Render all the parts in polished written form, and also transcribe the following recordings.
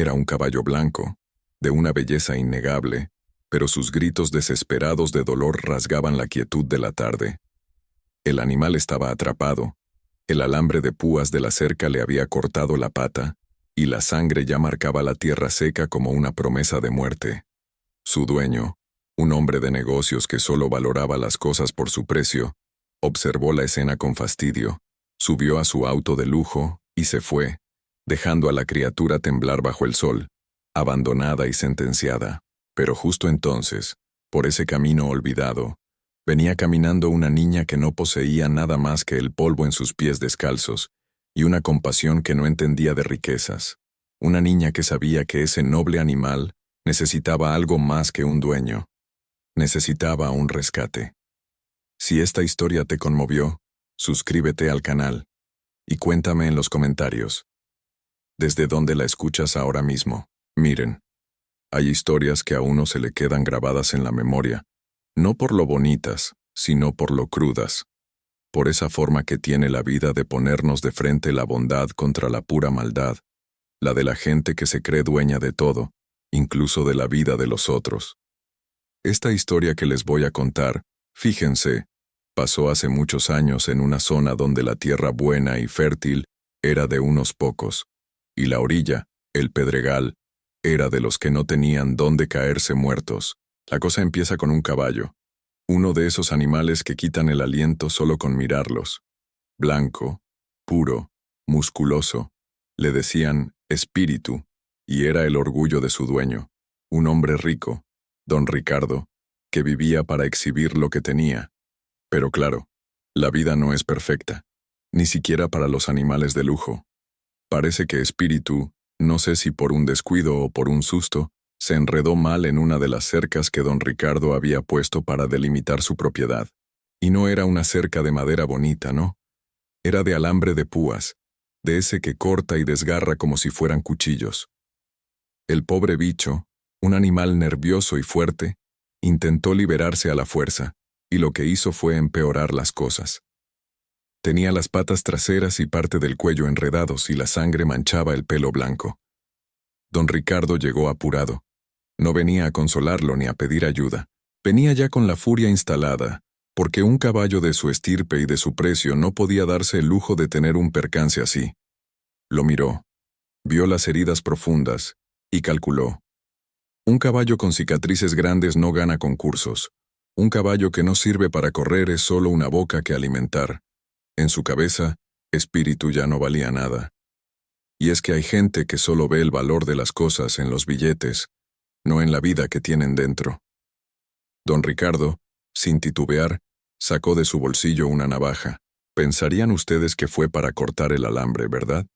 Era un caballo blanco, de una belleza innegable, pero sus gritos desesperados de dolor rasgaban la quietud de la tarde. El animal estaba atrapado, el alambre de púas de la cerca le había cortado la pata, y la sangre ya marcaba la tierra seca como una promesa de muerte. Su dueño, un hombre de negocios que solo valoraba las cosas por su precio, observó la escena con fastidio, subió a su auto de lujo y se fue, dejando a la criatura temblar bajo el sol, abandonada y sentenciada. Pero justo entonces, por ese camino olvidado, venía caminando una niña que no poseía nada más que el polvo en sus pies descalzos y una compasión que no entendía de riquezas. Una niña que sabía que ese noble animal necesitaba algo más que un dueño. Necesitaba un rescate. Si esta historia te conmovió, suscríbete al canal y cuéntame en los comentarios desde dónde la escuchas ahora mismo. Miren, hay historias que a uno se le quedan grabadas en la memoria, no por lo bonitas, sino por lo crudas, por esa forma que tiene la vida de ponernos de frente la bondad contra la pura maldad, la de la gente que se cree dueña de todo, incluso de la vida de los otros. Esta historia que les voy a contar, fíjense, pasó hace muchos años en una zona donde la tierra buena y fértil era de unos pocos, y la orilla, el pedregal, era de los que no tenían dónde caerse muertos. La cosa empieza con un caballo, uno de esos animales que quitan el aliento solo con mirarlos. Blanco, puro, musculoso, le decían espíritu, y era el orgullo de su dueño, un hombre rico, don Ricardo, que vivía para exhibir lo que tenía. Pero claro, la vida no es perfecta, ni siquiera para los animales de lujo. Parece que Espíritu, no sé si por un descuido o por un susto, se enredó mal en una de las cercas que don Ricardo había puesto para delimitar su propiedad. Y no era una cerca de madera bonita, ¿no? Era de alambre de púas, de ese que corta y desgarra como si fueran cuchillos. El pobre bicho, un animal nervioso y fuerte, intentó liberarse a la fuerza, y lo que hizo fue empeorar las cosas. Tenía las patas traseras y parte del cuello enredados y la sangre manchaba el pelo blanco. Don Ricardo llegó apurado. No venía a consolarlo ni a pedir ayuda. Venía ya con la furia instalada, porque un caballo de su estirpe y de su precio no podía darse el lujo de tener un percance así. Lo miró, vio las heridas profundas, y calculó. Un caballo con cicatrices grandes no gana concursos. Un caballo que no sirve para correr es solo una boca que alimentar. En su cabeza, Espíritu ya no valía nada. Y es que hay gente que solo ve el valor de las cosas en los billetes, no en la vida que tienen dentro. Don Ricardo, sin titubear, sacó de su bolsillo una navaja. Pensarían ustedes que fue para cortar el alambre, ¿verdad?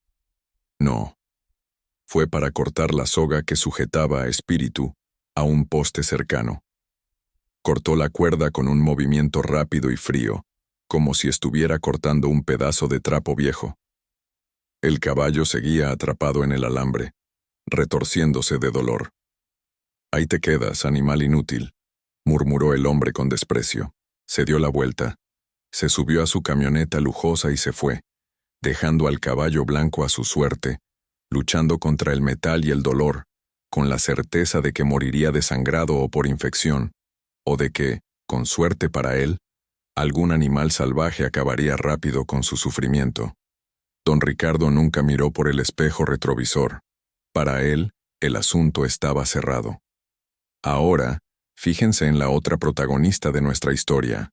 No. Fue para cortar la soga que sujetaba a Espíritu a un poste cercano. Cortó la cuerda con un movimiento rápido y frío, como si estuviera cortando un pedazo de trapo viejo. El caballo seguía atrapado en el alambre, retorciéndose de dolor. «Ahí te quedas, animal inútil», murmuró el hombre con desprecio. Se dio la vuelta, se subió a su camioneta lujosa y se fue, dejando al caballo blanco a su suerte, luchando contra el metal y el dolor, con la certeza de que moriría desangrado o por infección, o de que, con suerte para él, algún animal salvaje acabaría rápido con su sufrimiento. Don Ricardo nunca miró por el espejo retrovisor. Para él, el asunto estaba cerrado. Ahora, fíjense en la otra protagonista de nuestra historia,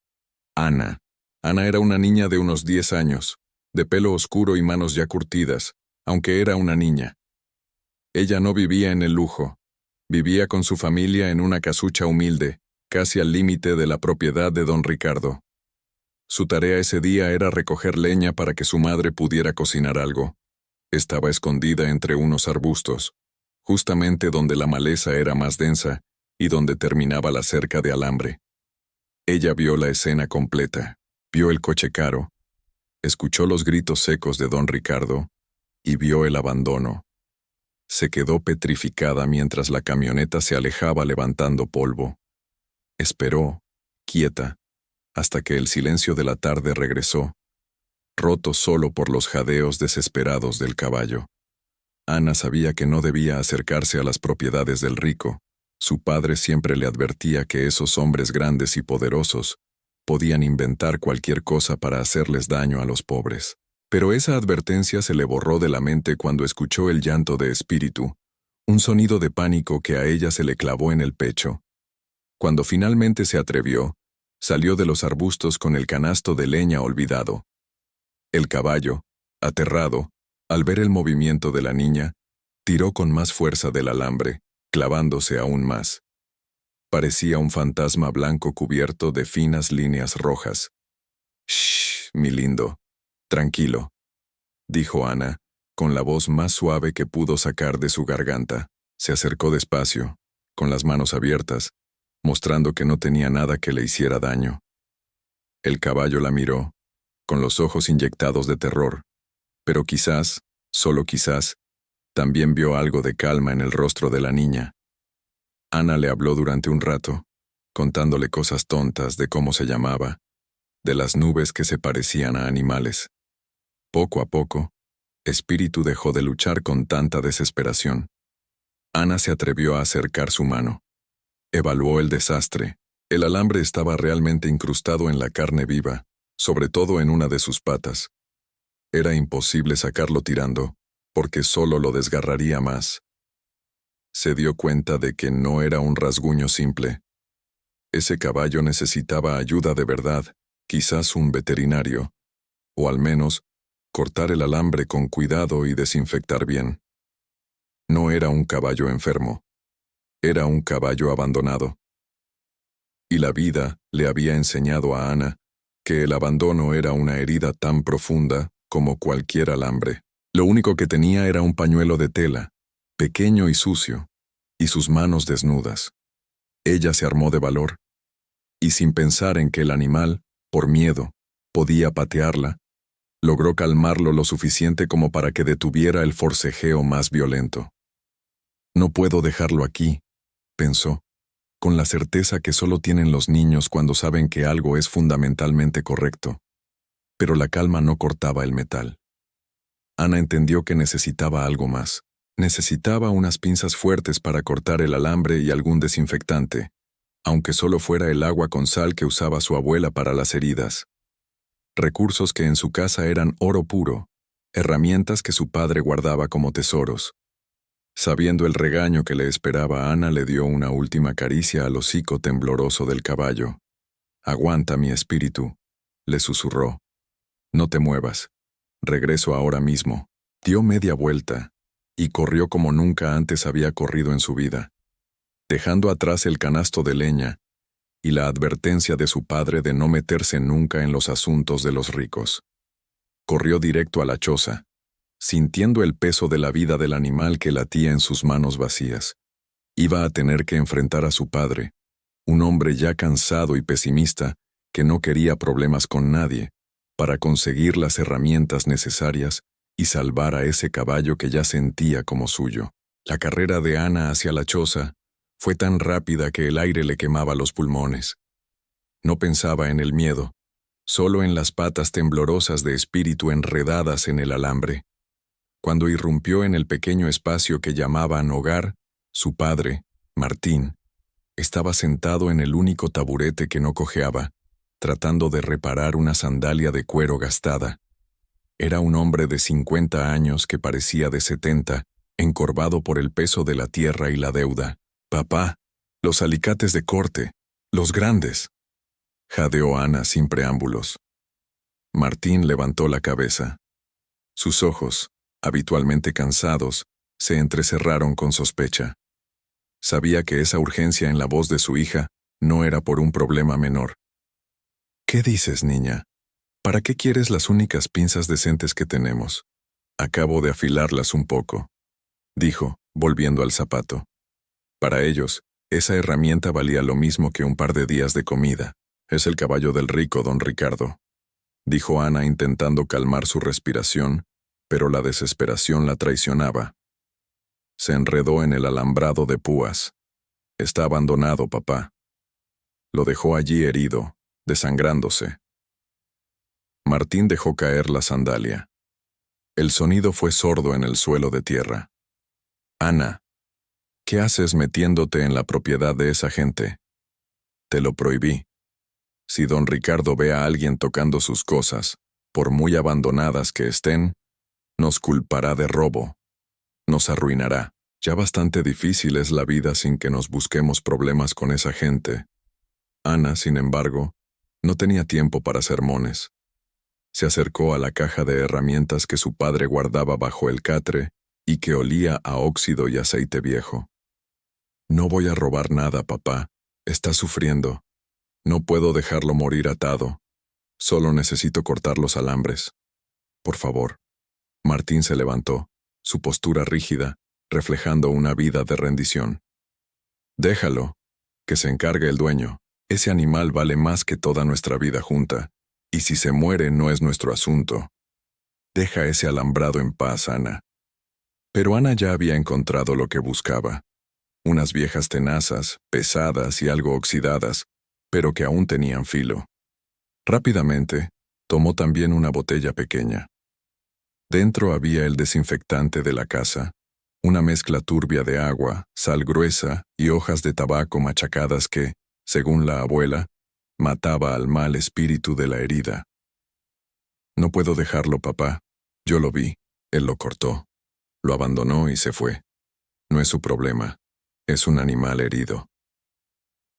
Ana. Ana era una niña de unos 10 años, de pelo oscuro y manos ya curtidas, aunque era una niña. Ella no vivía en el lujo. Vivía con su familia en una casucha humilde, casi al límite de la propiedad de don Ricardo. Su tarea ese día era recoger leña para que su madre pudiera cocinar algo. Estaba escondida entre unos arbustos, justamente donde la maleza era más densa y donde terminaba la cerca de alambre. Ella vio la escena completa, vio el coche caro, escuchó los gritos secos de don Ricardo y vio el abandono. Se quedó petrificada mientras la camioneta se alejaba levantando polvo. Esperó, quieta, hasta que el silencio de la tarde regresó, roto solo por los jadeos desesperados del caballo. Ana sabía que no debía acercarse a las propiedades del rico. Su padre siempre le advertía que esos hombres grandes y poderosos podían inventar cualquier cosa para hacerles daño a los pobres. Pero esa advertencia se le borró de la mente cuando escuchó el llanto de Espíritu, un sonido de pánico que a ella se le clavó en el pecho. Cuando finalmente se atrevió, salió de los arbustos con el canasto de leña olvidado. El caballo, aterrado, al ver el movimiento de la niña, tiró con más fuerza del alambre, clavándose aún más. Parecía un fantasma blanco cubierto de finas líneas rojas. «Shh, mi lindo, tranquilo», dijo Ana, con la voz más suave que pudo sacar de su garganta. Se acercó despacio, con las manos abiertas, mostrando que no tenía nada que le hiciera daño. El caballo la miró, con los ojos inyectados de terror, pero quizás, solo quizás, también vio algo de calma en el rostro de la niña. Ana le habló durante un rato, contándole cosas tontas de cómo se llamaba, de las nubes que se parecían a animales. Poco a poco, Espíritu dejó de luchar con tanta desesperación. Ana se atrevió a acercar su mano. Evaluó el desastre. El alambre estaba realmente incrustado en la carne viva, sobre todo en una de sus patas. Era imposible sacarlo tirando, porque solo lo desgarraría más. Se dio cuenta de que no era un rasguño simple. Ese caballo necesitaba ayuda de verdad, quizás un veterinario, o al menos, cortar el alambre con cuidado y desinfectar bien. No era un caballo enfermo. Era un caballo abandonado. Y la vida le había enseñado a Ana que el abandono era una herida tan profunda como cualquier alambre. Lo único que tenía era un pañuelo de tela, pequeño y sucio, y sus manos desnudas. Ella se armó de valor, y sin pensar en que el animal, por miedo, podía patearla, logró calmarlo lo suficiente como para que detuviera el forcejeo más violento. No puedo dejarlo aquí, pensó, con la certeza que solo tienen los niños cuando saben que algo es fundamentalmente correcto. Pero la calma no cortaba el metal. Ana entendió que necesitaba algo más. Necesitaba unas pinzas fuertes para cortar el alambre y algún desinfectante, aunque solo fuera el agua con sal que usaba su abuela para las heridas. Recursos que en su casa eran oro puro, herramientas que su padre guardaba como tesoros. Sabiendo el regaño que le esperaba, Ana le dio una última caricia al hocico tembloroso del caballo. «Aguanta, mi espíritu», le susurró. «No te muevas. Regreso ahora mismo». Dio media vuelta y corrió como nunca antes había corrido en su vida, dejando atrás el canasto de leña y la advertencia de su padre de no meterse nunca en los asuntos de los ricos. Corrió directo a la choza, sintiendo el peso de la vida del animal que latía en sus manos vacías. Iba a tener que enfrentar a su padre, un hombre ya cansado y pesimista que no quería problemas con nadie, para conseguir las herramientas necesarias y salvar a ese caballo que ya sentía como suyo. La carrera de Ana hacia la choza fue tan rápida que el aire le quemaba los pulmones. No pensaba en el miedo, solo en las patas temblorosas de Espíritu enredadas en el alambre. Cuando irrumpió en el pequeño espacio que llamaban hogar, su padre, Martín, estaba sentado en el único taburete que no cojeaba, tratando de reparar una sandalia de cuero gastada. Era un hombre de 50 años que parecía de 70, encorvado por el peso de la tierra y la deuda. «Papá, los alicates de corte, los grandes», jadeó Ana sin preámbulos. Martín levantó la cabeza. Sus ojos, habitualmente cansados, se entrecerraron con sospecha. Sabía que esa urgencia en la voz de su hija no era por un problema menor. «¿Qué dices, niña? ¿Para qué quieres las únicas pinzas decentes que tenemos? Acabo de afilarlas un poco», dijo, volviendo al zapato. Para ellos, esa herramienta valía lo mismo que un par de días de comida. «Es el caballo del rico, don Ricardo», dijo Ana intentando calmar su respiración, pero la desesperación la traicionaba. Se enredó en el alambrado de púas. «Está abandonado, papá». Lo dejó allí herido, desangrándose. Martín dejó caer la sandalia. El sonido fue sordo en el suelo de tierra. Ana, ¿qué haces metiéndote en la propiedad de esa gente? Te lo prohibí. Si don Ricardo ve a alguien tocando sus cosas, por muy abandonadas que estén, nos culpará de robo. Nos arruinará. Ya bastante difícil es la vida sin que nos busquemos problemas con esa gente. Ana, sin embargo, no tenía tiempo para sermones. Se acercó a la caja de herramientas que su padre guardaba bajo el catre y que olía a óxido y aceite viejo. No voy a robar nada, papá. Está sufriendo. No puedo dejarlo morir atado. Solo necesito cortar los alambres. Por favor. Martín se levantó, su postura rígida, reflejando una vida de rendición. Déjalo, que se encargue el dueño. Ese animal vale más que toda nuestra vida junta, y si se muere no es nuestro asunto. Deja ese alambrado en paz, Ana. Pero Ana ya había encontrado lo que buscaba. Unas viejas tenazas, pesadas y algo oxidadas, pero que aún tenían filo. Rápidamente, tomó también una botella pequeña. Dentro había el desinfectante de la casa, una mezcla turbia de agua, sal gruesa y hojas de tabaco machacadas que, según la abuela, mataba al mal espíritu de la herida. No puedo dejarlo, papá. Yo lo vi. Él lo cortó. Lo abandonó y se fue. No es su problema. Es un animal herido.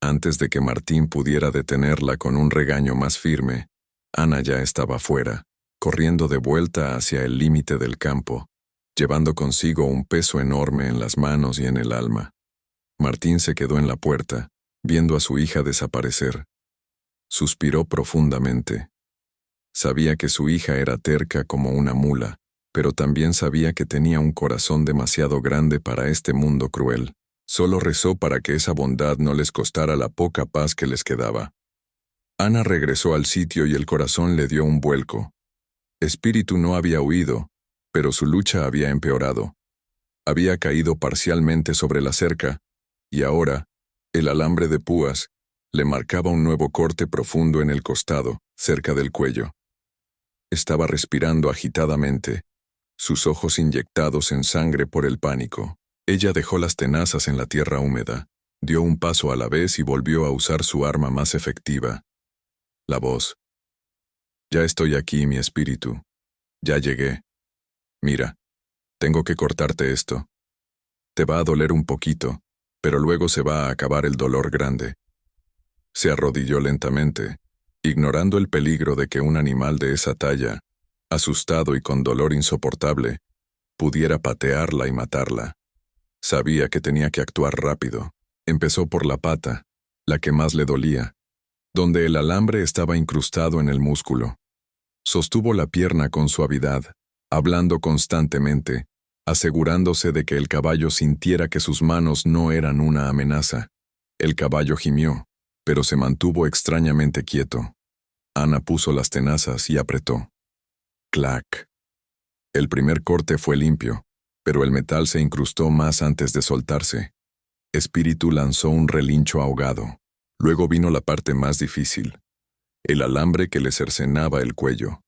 Antes de que Martín pudiera detenerla con un regaño más firme, Ana ya estaba fuera, corriendo de vuelta hacia el límite del campo, llevando consigo un peso enorme en las manos y en el alma. Martín se quedó en la puerta, viendo a su hija desaparecer. Suspiró profundamente. Sabía que su hija era terca como una mula, pero también sabía que tenía un corazón demasiado grande para este mundo cruel. Solo rezó para que esa bondad no les costara la poca paz que les quedaba. Ana regresó al sitio y el corazón le dio un vuelco. Espíritu no había huido, pero su lucha había empeorado. Había caído parcialmente sobre la cerca, y ahora, el alambre de púas le marcaba un nuevo corte profundo en el costado, cerca del cuello. Estaba respirando agitadamente, sus ojos inyectados en sangre por el pánico. Ella dejó las tenazas en la tierra húmeda, dio un paso a la vez y volvió a usar su arma más efectiva. La voz. Ya estoy aquí, mi espíritu. Ya llegué. Mira, tengo que cortarte esto. Te va a doler un poquito, pero luego se va a acabar el dolor grande. Se arrodilló lentamente, ignorando el peligro de que un animal de esa talla, asustado y con dolor insoportable, pudiera patearla y matarla. Sabía que tenía que actuar rápido. Empezó por la pata, la que más le dolía, donde el alambre estaba incrustado en el músculo. Sostuvo la pierna con suavidad, hablando constantemente, asegurándose de que el caballo sintiera que sus manos no eran una amenaza. El caballo gimió, pero se mantuvo extrañamente quieto. Ana puso las tenazas y apretó. Clac. El primer corte fue limpio, pero el metal se incrustó más antes de soltarse. Espíritu lanzó un relincho ahogado. Luego vino la parte más difícil, el alambre que le cercenaba el cuello.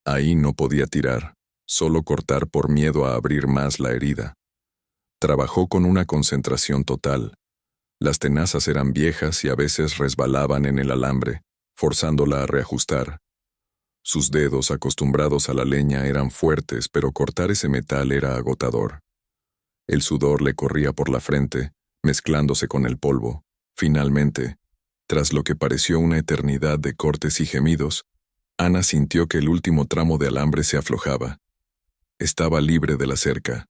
Ahí no podía tirar, solo cortar por miedo a abrir más la herida. Trabajó con una concentración total. Las tenazas eran viejas y a veces resbalaban en el alambre, forzándola a reajustar. Sus dedos, acostumbrados a la leña, eran fuertes, pero cortar ese metal era agotador. El sudor le corría por la frente, mezclándose con el polvo. Finalmente, tras lo que pareció una eternidad de cortes y gemidos, Ana sintió que el último tramo de alambre se aflojaba. Estaba libre de la cerca.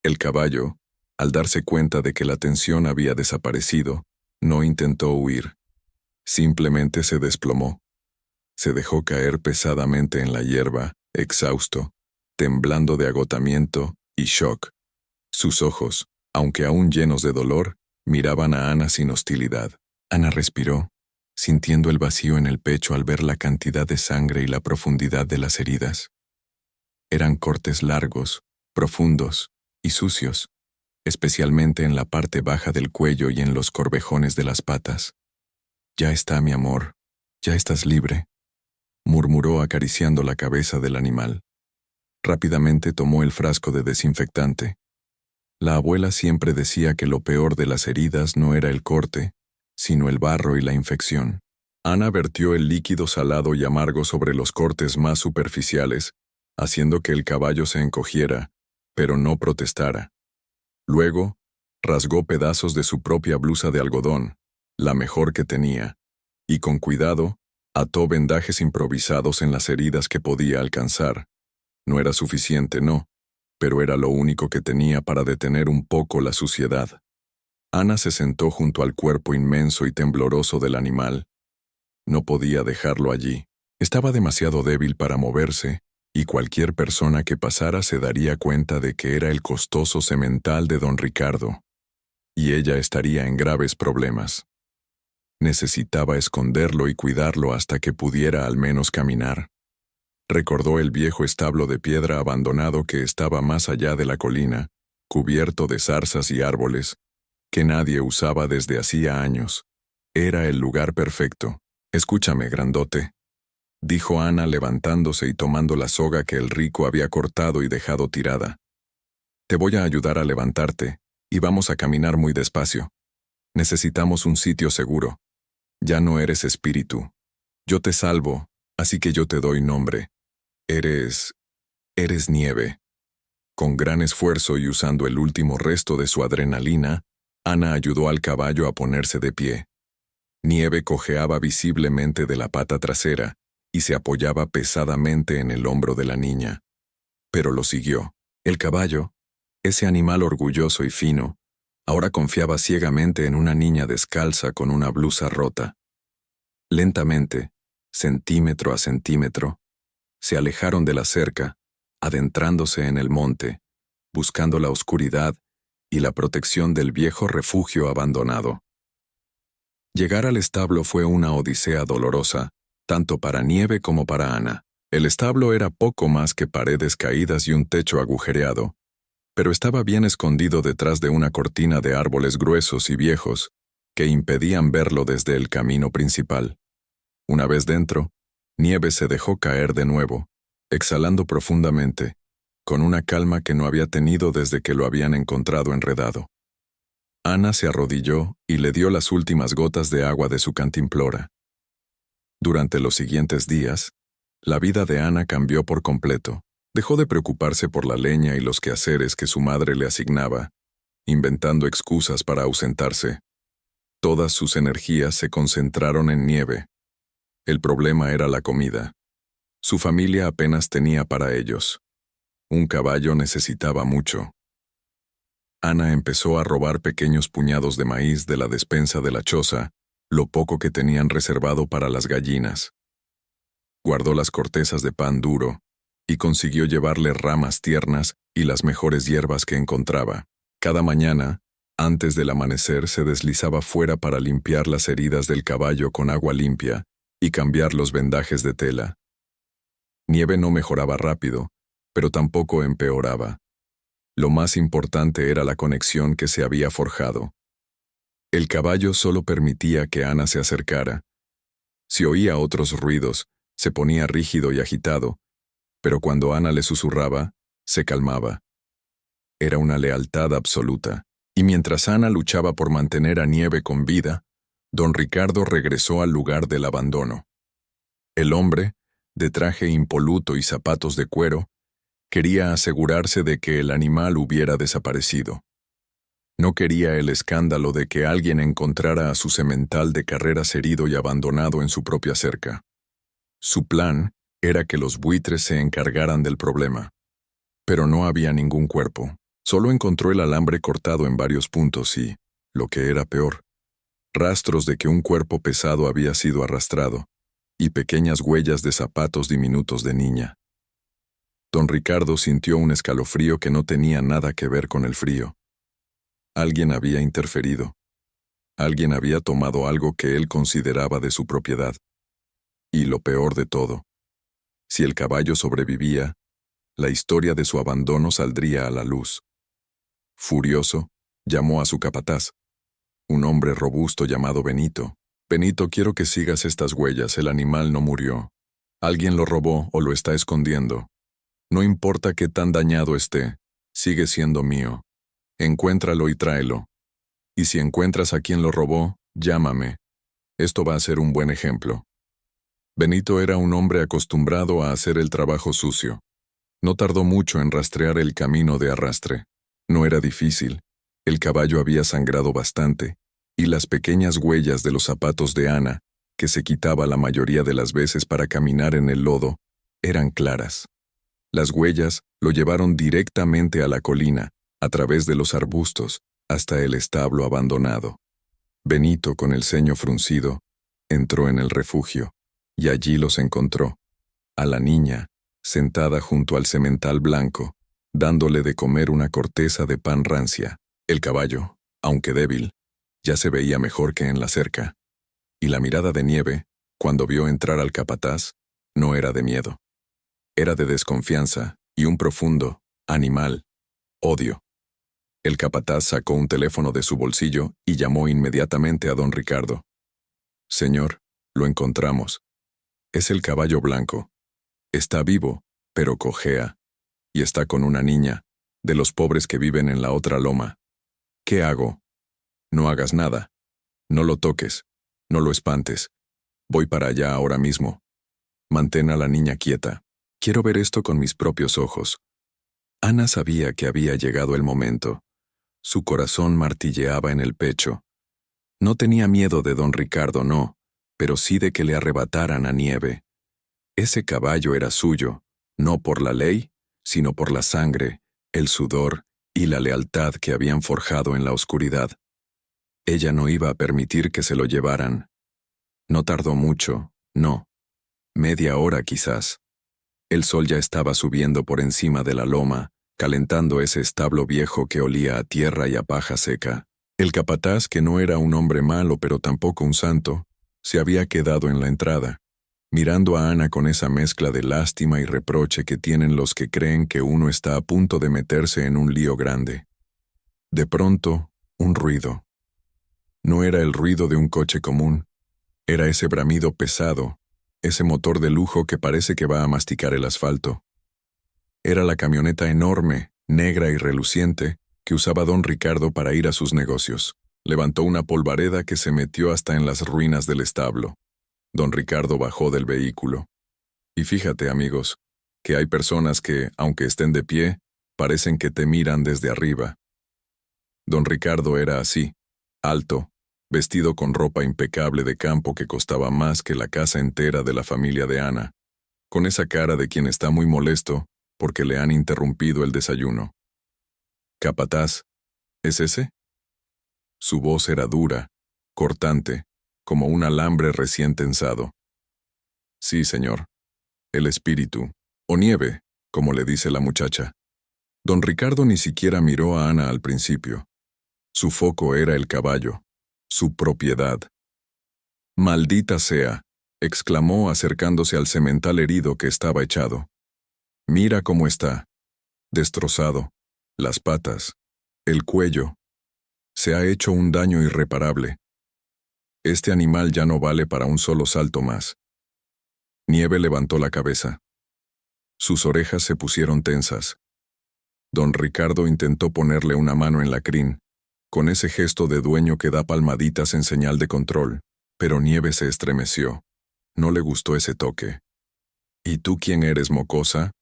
El caballo, al darse cuenta de que la tensión había desaparecido, no intentó huir. Simplemente se desplomó. Se dejó caer pesadamente en la hierba, exhausto, temblando de agotamiento y shock. Sus ojos, aunque aún llenos de dolor, miraban a Ana sin hostilidad. Ana respiró, sintiendo el vacío en el pecho al ver la cantidad de sangre y la profundidad de las heridas. Eran cortes largos, profundos y sucios, especialmente en la parte baja del cuello y en los corvejones de las patas. «Ya está, mi amor, ya estás libre», murmuró acariciando la cabeza del animal. Rápidamente tomó el frasco de desinfectante. La abuela siempre decía que lo peor de las heridas no era el corte, sino el barro y la infección. Ana vertió el líquido salado y amargo sobre los cortes más superficiales, haciendo que el caballo se encogiera, pero no protestara. Luego, rasgó pedazos de su propia blusa de algodón, la mejor que tenía, y con cuidado, ató vendajes improvisados en las heridas que podía alcanzar. No era suficiente, no, pero era lo único que tenía para detener un poco la suciedad. Ana se sentó junto al cuerpo inmenso y tembloroso del animal. No podía dejarlo allí. Estaba demasiado débil para moverse, y cualquier persona que pasara se daría cuenta de que era el costoso semental de don Ricardo. Y ella estaría en graves problemas. Necesitaba esconderlo y cuidarlo hasta que pudiera al menos caminar. Recordó el viejo establo de piedra abandonado que estaba más allá de la colina, cubierto de zarzas y árboles, que nadie usaba desde hacía años. Era el lugar perfecto. «Escúchame, grandote», dijo Ana levantándose y tomando la soga que el rico había cortado y dejado tirada. «Te voy a ayudar a levantarte, y vamos a caminar muy despacio. Necesitamos un sitio seguro. Ya no eres espíritu. Yo te salvo, así que yo te doy nombre. Eres Nieve». Con gran esfuerzo y usando el último resto de su adrenalina, Ana ayudó al caballo a ponerse de pie. Nieve cojeaba visiblemente de la pata trasera y se apoyaba pesadamente en el hombro de la niña. Pero lo siguió. El caballo, ese animal orgulloso y fino, ahora confiaba ciegamente en una niña descalza con una blusa rota. Lentamente, centímetro a centímetro, se alejaron de la cerca, adentrándose en el monte, buscando la oscuridad y la protección del viejo refugio abandonado. Llegar al establo fue una odisea dolorosa, tanto para Nieve como para Ana. El establo era poco más que paredes caídas y un techo agujereado, pero estaba bien escondido detrás de una cortina de árboles gruesos y viejos que impedían verlo desde el camino principal. Una vez dentro, Nieve se dejó caer de nuevo, exhalando profundamente, con una calma que no había tenido desde que lo habían encontrado enredado. Ana se arrodilló y le dio las últimas gotas de agua de su cantimplora. Durante los siguientes días, la vida de Ana cambió por completo. Dejó de preocuparse por la leña y los quehaceres que su madre le asignaba, inventando excusas para ausentarse. Todas sus energías se concentraron en Nieve. El problema era la comida. Su familia apenas tenía para ellos. Un caballo necesitaba mucho. Ana empezó a robar pequeños puñados de maíz de la despensa de la choza, lo poco que tenían reservado para las gallinas. Guardó las cortezas de pan duro y consiguió llevarle ramas tiernas y las mejores hierbas que encontraba. Cada mañana, antes del amanecer, se deslizaba fuera para limpiar las heridas del caballo con agua limpia y cambiar los vendajes de tela. Nieve no mejoraba rápido, pero tampoco empeoraba. Lo más importante era la conexión que se había forjado. El caballo solo permitía que Ana se acercara. Si oía otros ruidos, se ponía rígido y agitado, pero cuando Ana le susurraba, se calmaba. Era una lealtad absoluta, y mientras Ana luchaba por mantener a Nieve con vida, don Ricardo regresó al lugar del abandono. El hombre, de traje impoluto y zapatos de cuero, quería asegurarse de que el animal hubiera desaparecido. No quería el escándalo de que alguien encontrara a su semental de carreras herido y abandonado en su propia cerca. Su plan era que los buitres se encargaran del problema. Pero no había ningún cuerpo. Solo encontró el alambre cortado en varios puntos y, lo que era peor, rastros de que un cuerpo pesado había sido arrastrado, y pequeñas huellas de zapatos diminutos de niña. Don Ricardo sintió un escalofrío que no tenía nada que ver con el frío. Alguien había interferido. Alguien había tomado algo que él consideraba de su propiedad. Y lo peor de todo, si el caballo sobrevivía, la historia de su abandono saldría a la luz. Furioso, llamó a su capataz, un hombre robusto llamado Benito. «Benito, quiero que sigas estas huellas, el animal no murió. Alguien lo robó o lo está escondiendo. No importa qué tan dañado esté, sigue siendo mío. Encuéntralo y tráelo. Y si encuentras a quien lo robó, llámame. Esto va a ser un buen ejemplo. Benito era un hombre acostumbrado a hacer el trabajo sucio. No tardó mucho en rastrear el camino de arrastre. No era difícil. El caballo había sangrado bastante, y las pequeñas huellas de los zapatos de Ana, que se quitaba la mayoría de las veces para caminar en el lodo, eran claras. Las huellas lo llevaron directamente a la colina, a través de los arbustos, hasta el establo abandonado. Benito, con el ceño fruncido, entró en el refugio, y allí los encontró, a la niña, sentada junto al semental blanco, dándole de comer una corteza de pan rancia. El caballo, aunque débil, ya se veía mejor que en la cerca, y la mirada de Nieve, cuando vio entrar al capataz, no era de miedo. Era de desconfianza y un profundo, animal, odio. El capataz sacó un teléfono de su bolsillo y llamó inmediatamente a don Ricardo. «Señor, lo encontramos. Es el caballo blanco. Está vivo, pero cojea, y está con una niña, de los pobres que viven en la otra loma. ¿Qué hago?» «No hagas nada. No lo toques. No lo espantes. Voy para allá ahora mismo. Mantén a la niña quieta. Quiero ver esto con mis propios ojos». Ana sabía que había llegado el momento. Su corazón martilleaba en el pecho. No tenía miedo de don Ricardo, no, pero sí de que le arrebataran a Nieve. Ese caballo era suyo, no por la ley, sino por la sangre, el sudor y la lealtad que habían forjado en la oscuridad. Ella no iba a permitir que se lo llevaran. No tardó mucho, no. Media hora quizás. El sol ya estaba subiendo por encima de la loma, calentando ese establo viejo que olía a tierra y a paja seca. El capataz, que no era un hombre malo pero tampoco un santo, se había quedado en la entrada, mirando a Ana con esa mezcla de lástima y reproche que tienen los que creen que uno está a punto de meterse en un lío grande. De pronto, un ruido. No era el ruido de un coche común, era ese bramido pesado, ese motor de lujo que parece que va a masticar el asfalto. Era la camioneta enorme, negra y reluciente, que usaba don Ricardo para ir a sus negocios. Levantó una polvareda que se metió hasta en las ruinas del establo. Don Ricardo bajó del vehículo. Y fíjate, amigos, que hay personas que, aunque estén de pie, parecen que te miran desde arriba. Don Ricardo era así, alto, vestido con ropa impecable de campo que costaba más que la casa entera de la familia de Ana, con esa cara de quien está muy molesto porque le han interrumpido el desayuno. «Capataz, ¿es ese?» Su voz era dura, cortante, como un alambre recién tensado. «Sí, señor. El espíritu, o Nieve, como le dice la muchacha». Don Ricardo ni siquiera miró a Ana al principio. Su foco era el caballo, su propiedad. «Maldita sea», exclamó acercándose al semental herido que estaba echado. «Mira cómo está. Destrozado. Las patas. El cuello. Se ha hecho un daño irreparable. Este animal ya no vale para un solo salto más». Nieve levantó la cabeza. Sus orejas se pusieron tensas. Don Ricardo intentó ponerle una mano en la crin, con ese gesto de dueño que da palmaditas en señal de control, pero Nieve se estremeció. No le gustó ese toque. «¿Y tú quién eres, mocosa?»,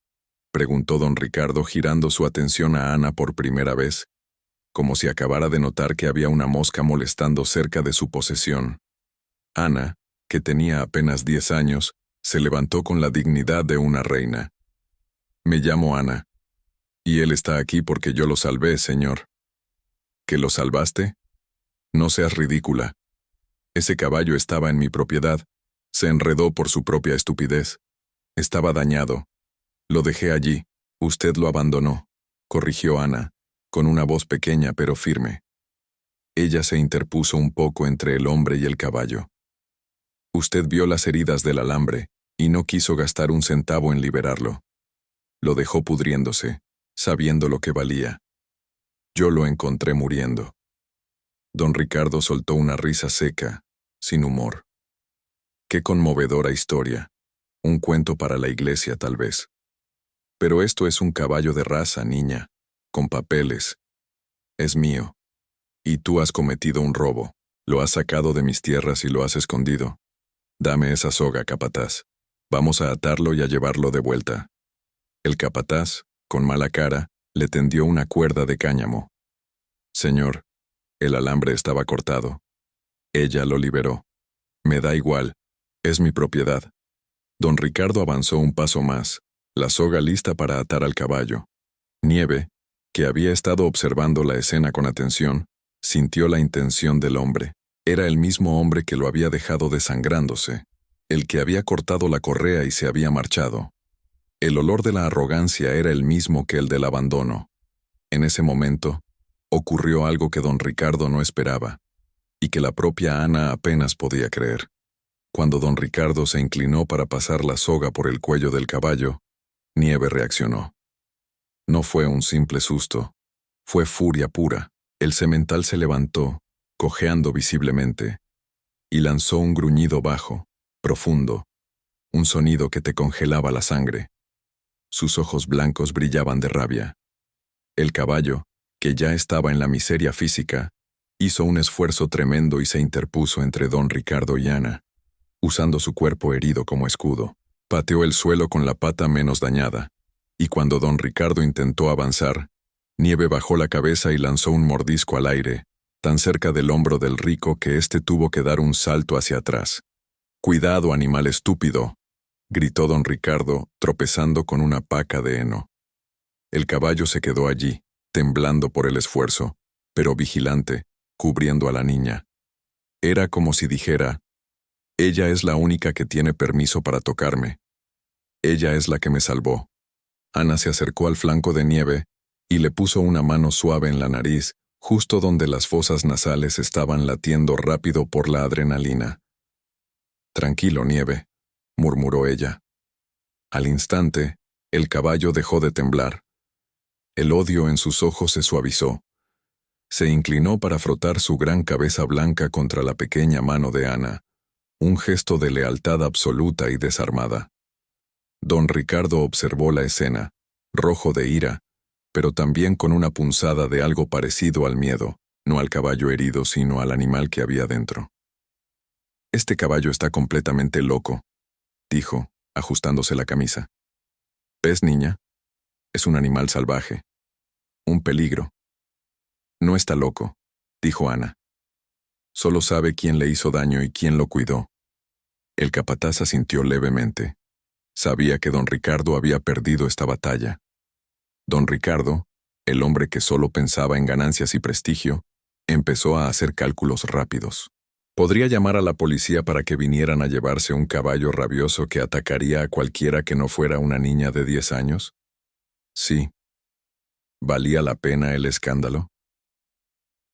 preguntó don Ricardo, girando su atención a Ana por primera vez, como si acabara de notar que había una mosca molestando cerca de su posesión. Ana, que tenía apenas 10 años, se levantó con la dignidad de una reina. «Me llamo Ana. Y él está aquí porque yo lo salvé, señor». «¿Que lo salvaste? No seas ridícula. Ese caballo estaba en mi propiedad. Se enredó por su propia estupidez. Estaba dañado. Lo dejé allí. Usted lo abandonó», corrigió Ana, con una voz pequeña pero firme. Ella se interpuso un poco entre el hombre y el caballo. «Usted vio las heridas del alambre y no quiso gastar un centavo en liberarlo. Lo dejó pudriéndose, sabiendo lo que valía. Yo lo encontré muriendo». Don Ricardo soltó una risa seca, sin humor. Qué conmovedora historia. Un cuento para la iglesia, tal vez. Pero esto es un caballo de raza, niña, con papeles. Es mío. Y tú has cometido un robo. Lo has sacado de mis tierras y lo has escondido. Dame esa soga, capataz. Vamos a atarlo y a llevarlo de vuelta. El capataz, con mala cara, le tendió una cuerda de cáñamo. Señor, el alambre estaba cortado. Ella lo liberó. Me da igual. Es mi propiedad. Don Ricardo avanzó un paso más, la soga lista para atar al caballo. Nieve, que había estado observando la escena con atención, sintió la intención del hombre. Era el mismo hombre que lo había dejado desangrándose, el que había cortado la correa y se había marchado. El olor de la arrogancia era el mismo que el del abandono. En ese momento, ocurrió algo que don Ricardo no esperaba, y que la propia Ana apenas podía creer. Cuando don Ricardo se inclinó para pasar la soga por el cuello del caballo, Nieve reaccionó. No fue un simple susto, fue furia pura. El semental se levantó, cojeando visiblemente, y lanzó un gruñido bajo, profundo, un sonido que te congelaba la sangre. Sus ojos blancos brillaban de rabia. El caballo, que ya estaba en la miseria física, hizo un esfuerzo tremendo y se interpuso entre don Ricardo y Ana, usando su cuerpo herido como escudo. Pateó el suelo con la pata menos dañada, y cuando don Ricardo intentó avanzar, Nieve bajó la cabeza y lanzó un mordisco al aire, tan cerca del hombro del rico que éste tuvo que dar un salto hacia atrás. «¡Cuidado, animal estúpido!», gritó don Ricardo, tropezando con una paca de heno. El caballo se quedó allí, temblando por el esfuerzo, pero vigilante, cubriendo a la niña. Era como si dijera: «Ella es la única que tiene permiso para tocarme. Ella es la que me salvó». Ana se acercó al flanco de Nieve y le puso una mano suave en la nariz, justo donde las fosas nasales estaban latiendo rápido por la adrenalina. «Tranquilo, Nieve», murmuró ella. Al instante, el caballo dejó de temblar. El odio en sus ojos se suavizó. Se inclinó para frotar su gran cabeza blanca contra la pequeña mano de Ana, un gesto de lealtad absoluta y desarmada. Don Ricardo observó la escena, rojo de ira, pero también con una punzada de algo parecido al miedo, no al caballo herido, sino al animal que había dentro. «Este caballo está completamente loco», dijo, ajustándose la camisa. «¿Ves, niña? Es un animal salvaje. Un peligro». «No está loco», dijo Ana. «Solo sabe quién le hizo daño y quién lo cuidó». El capataz asintió levemente. Sabía que don Ricardo había perdido esta batalla. Don Ricardo, el hombre que solo pensaba en ganancias y prestigio, empezó a hacer cálculos rápidos. ¿Podría llamar a la policía para que vinieran a llevarse un caballo rabioso que atacaría a cualquiera que no fuera una niña de 10 años? Sí. ¿Valía la pena el escándalo?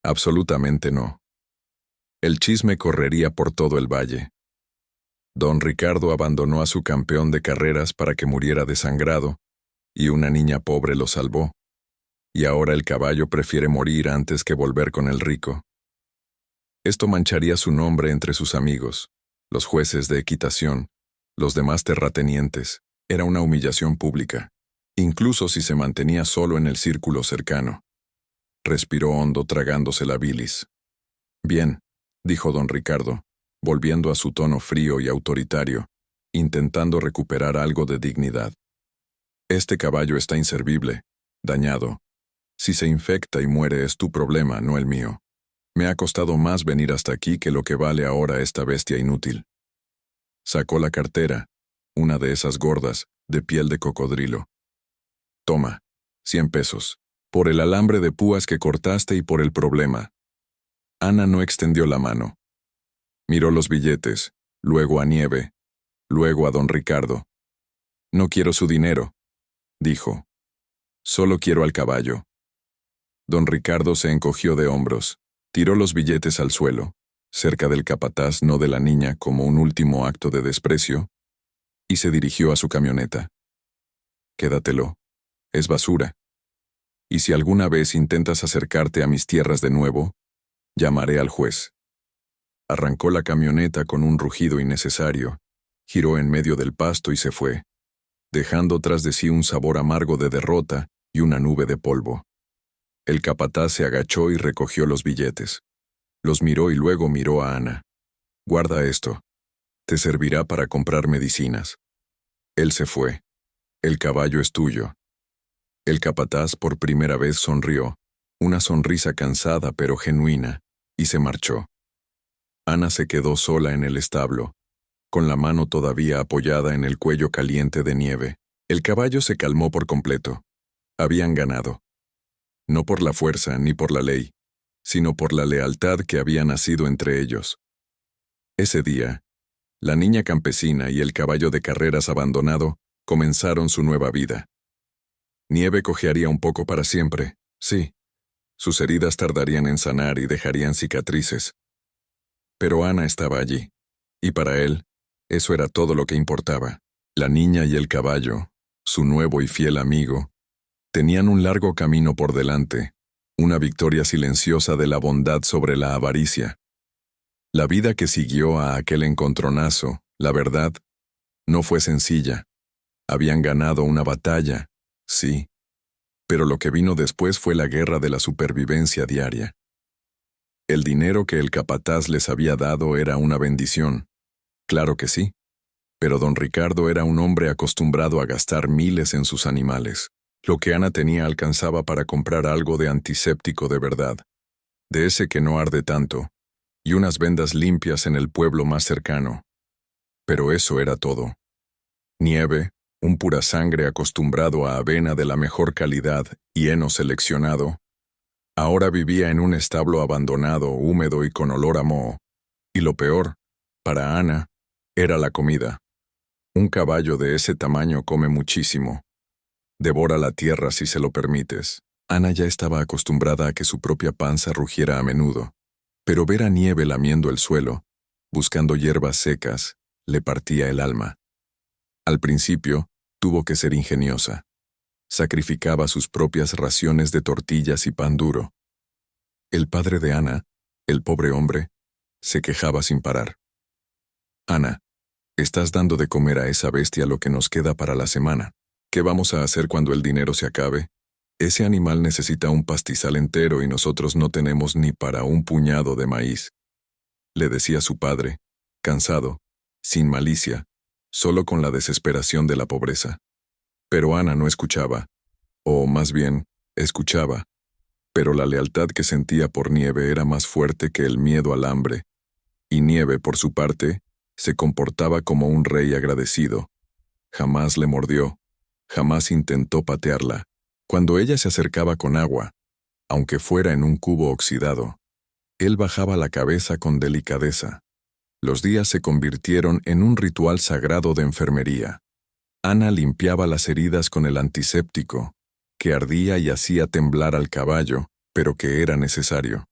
Absolutamente no. El chisme correría por todo el valle. Don Ricardo abandonó a su campeón de carreras para que muriera desangrado, y una niña pobre lo salvó. Y ahora el caballo prefiere morir antes que volver con el rico. Esto mancharía su nombre entre sus amigos, los jueces de equitación, los demás terratenientes. Era una humillación pública, incluso si se mantenía solo en el círculo cercano. Respiró hondo tragándose la bilis. «Bien», dijo don Ricardo, volviendo a su tono frío y autoritario, intentando recuperar algo de dignidad. «Este caballo está inservible, dañado. Si se infecta y muere es tu problema, no el mío. Me ha costado más venir hasta aquí que lo que vale ahora esta bestia inútil». Sacó la cartera, una de esas gordas, de piel de cocodrilo. «Toma, 100 pesos, por el alambre de púas que cortaste y por el problema». Ana no extendió la mano. Miró los billetes, luego a Nieve, luego a don Ricardo. «No quiero su dinero», dijo. «Solo quiero al caballo». Don Ricardo se encogió de hombros, tiró los billetes al suelo, cerca del capataz, no de la niña, como un último acto de desprecio, y se dirigió a su camioneta. «Quédatelo. Es basura. Y si alguna vez intentas acercarte a mis tierras de nuevo, llamaré al juez». Arrancó la camioneta con un rugido innecesario, giró en medio del pasto y se fue, dejando tras de sí un sabor amargo de derrota y una nube de polvo. El capataz se agachó y recogió los billetes. Los miró y luego miró a Ana. «Guarda esto. Te servirá para comprar medicinas». Él se fue. «El caballo es tuyo». El capataz por primera vez sonrió, una sonrisa cansada pero genuina, y se marchó. Ana se quedó sola en el establo, con la mano todavía apoyada en el cuello caliente de Nieve. El caballo se calmó por completo. Habían ganado. No por la fuerza ni por la ley, sino por la lealtad que había nacido entre ellos. Ese día, la niña campesina y el caballo de carreras abandonado comenzaron su nueva vida. Nieve cojearía un poco para siempre, sí. Sus heridas tardarían en sanar y dejarían cicatrices. Pero Ana estaba allí, y para él, eso era todo lo que importaba. La niña y el caballo, su nuevo y fiel amigo, tenían un largo camino por delante, una victoria silenciosa de la bondad sobre la avaricia. La vida que siguió a aquel encontronazo, la verdad, no fue sencilla. Habían ganado una batalla, sí, pero lo que vino después fue la guerra de la supervivencia diaria. El dinero que el capataz les había dado era una bendición, claro que sí, pero don Ricardo era un hombre acostumbrado a gastar miles en sus animales. Lo que Ana tenía alcanzaba para comprar algo de antiséptico de verdad, de ese que no arde tanto, y unas vendas limpias en el pueblo más cercano. Pero eso era todo. Nieve, un pura sangre acostumbrado a avena de la mejor calidad y heno seleccionado, ahora vivía en un establo abandonado, húmedo y con olor a moho. Y lo peor, para Ana, era la comida. Un caballo de ese tamaño come muchísimo. Devora la tierra si se lo permites. Ana ya estaba acostumbrada a que su propia panza rugiera a menudo, pero ver a Nieve lamiendo el suelo, buscando hierbas secas, le partía el alma. Al principio, tuvo que ser ingeniosa. Sacrificaba sus propias raciones de tortillas y pan duro. El padre de Ana, el pobre hombre, se quejaba sin parar. «Ana, estás dando de comer a esa bestia lo que nos queda para la semana. ¿Qué vamos a hacer cuando el dinero se acabe? Ese animal necesita un pastizal entero y nosotros no tenemos ni para un puñado de maíz», le decía su padre, cansado, sin malicia, solo con la desesperación de la pobreza. Pero Ana no escuchaba, o más bien, escuchaba, pero la lealtad que sentía por Nieve era más fuerte que el miedo al hambre, y Nieve, por su parte, se comportaba como un rey agradecido. Jamás le mordió, jamás intentó patearla. Cuando ella se acercaba con agua, aunque fuera en un cubo oxidado, él bajaba la cabeza con delicadeza. Los días se convirtieron en un ritual sagrado de enfermería. Ana limpiaba las heridas con el antiséptico, que ardía y hacía temblar al caballo, pero que era necesario.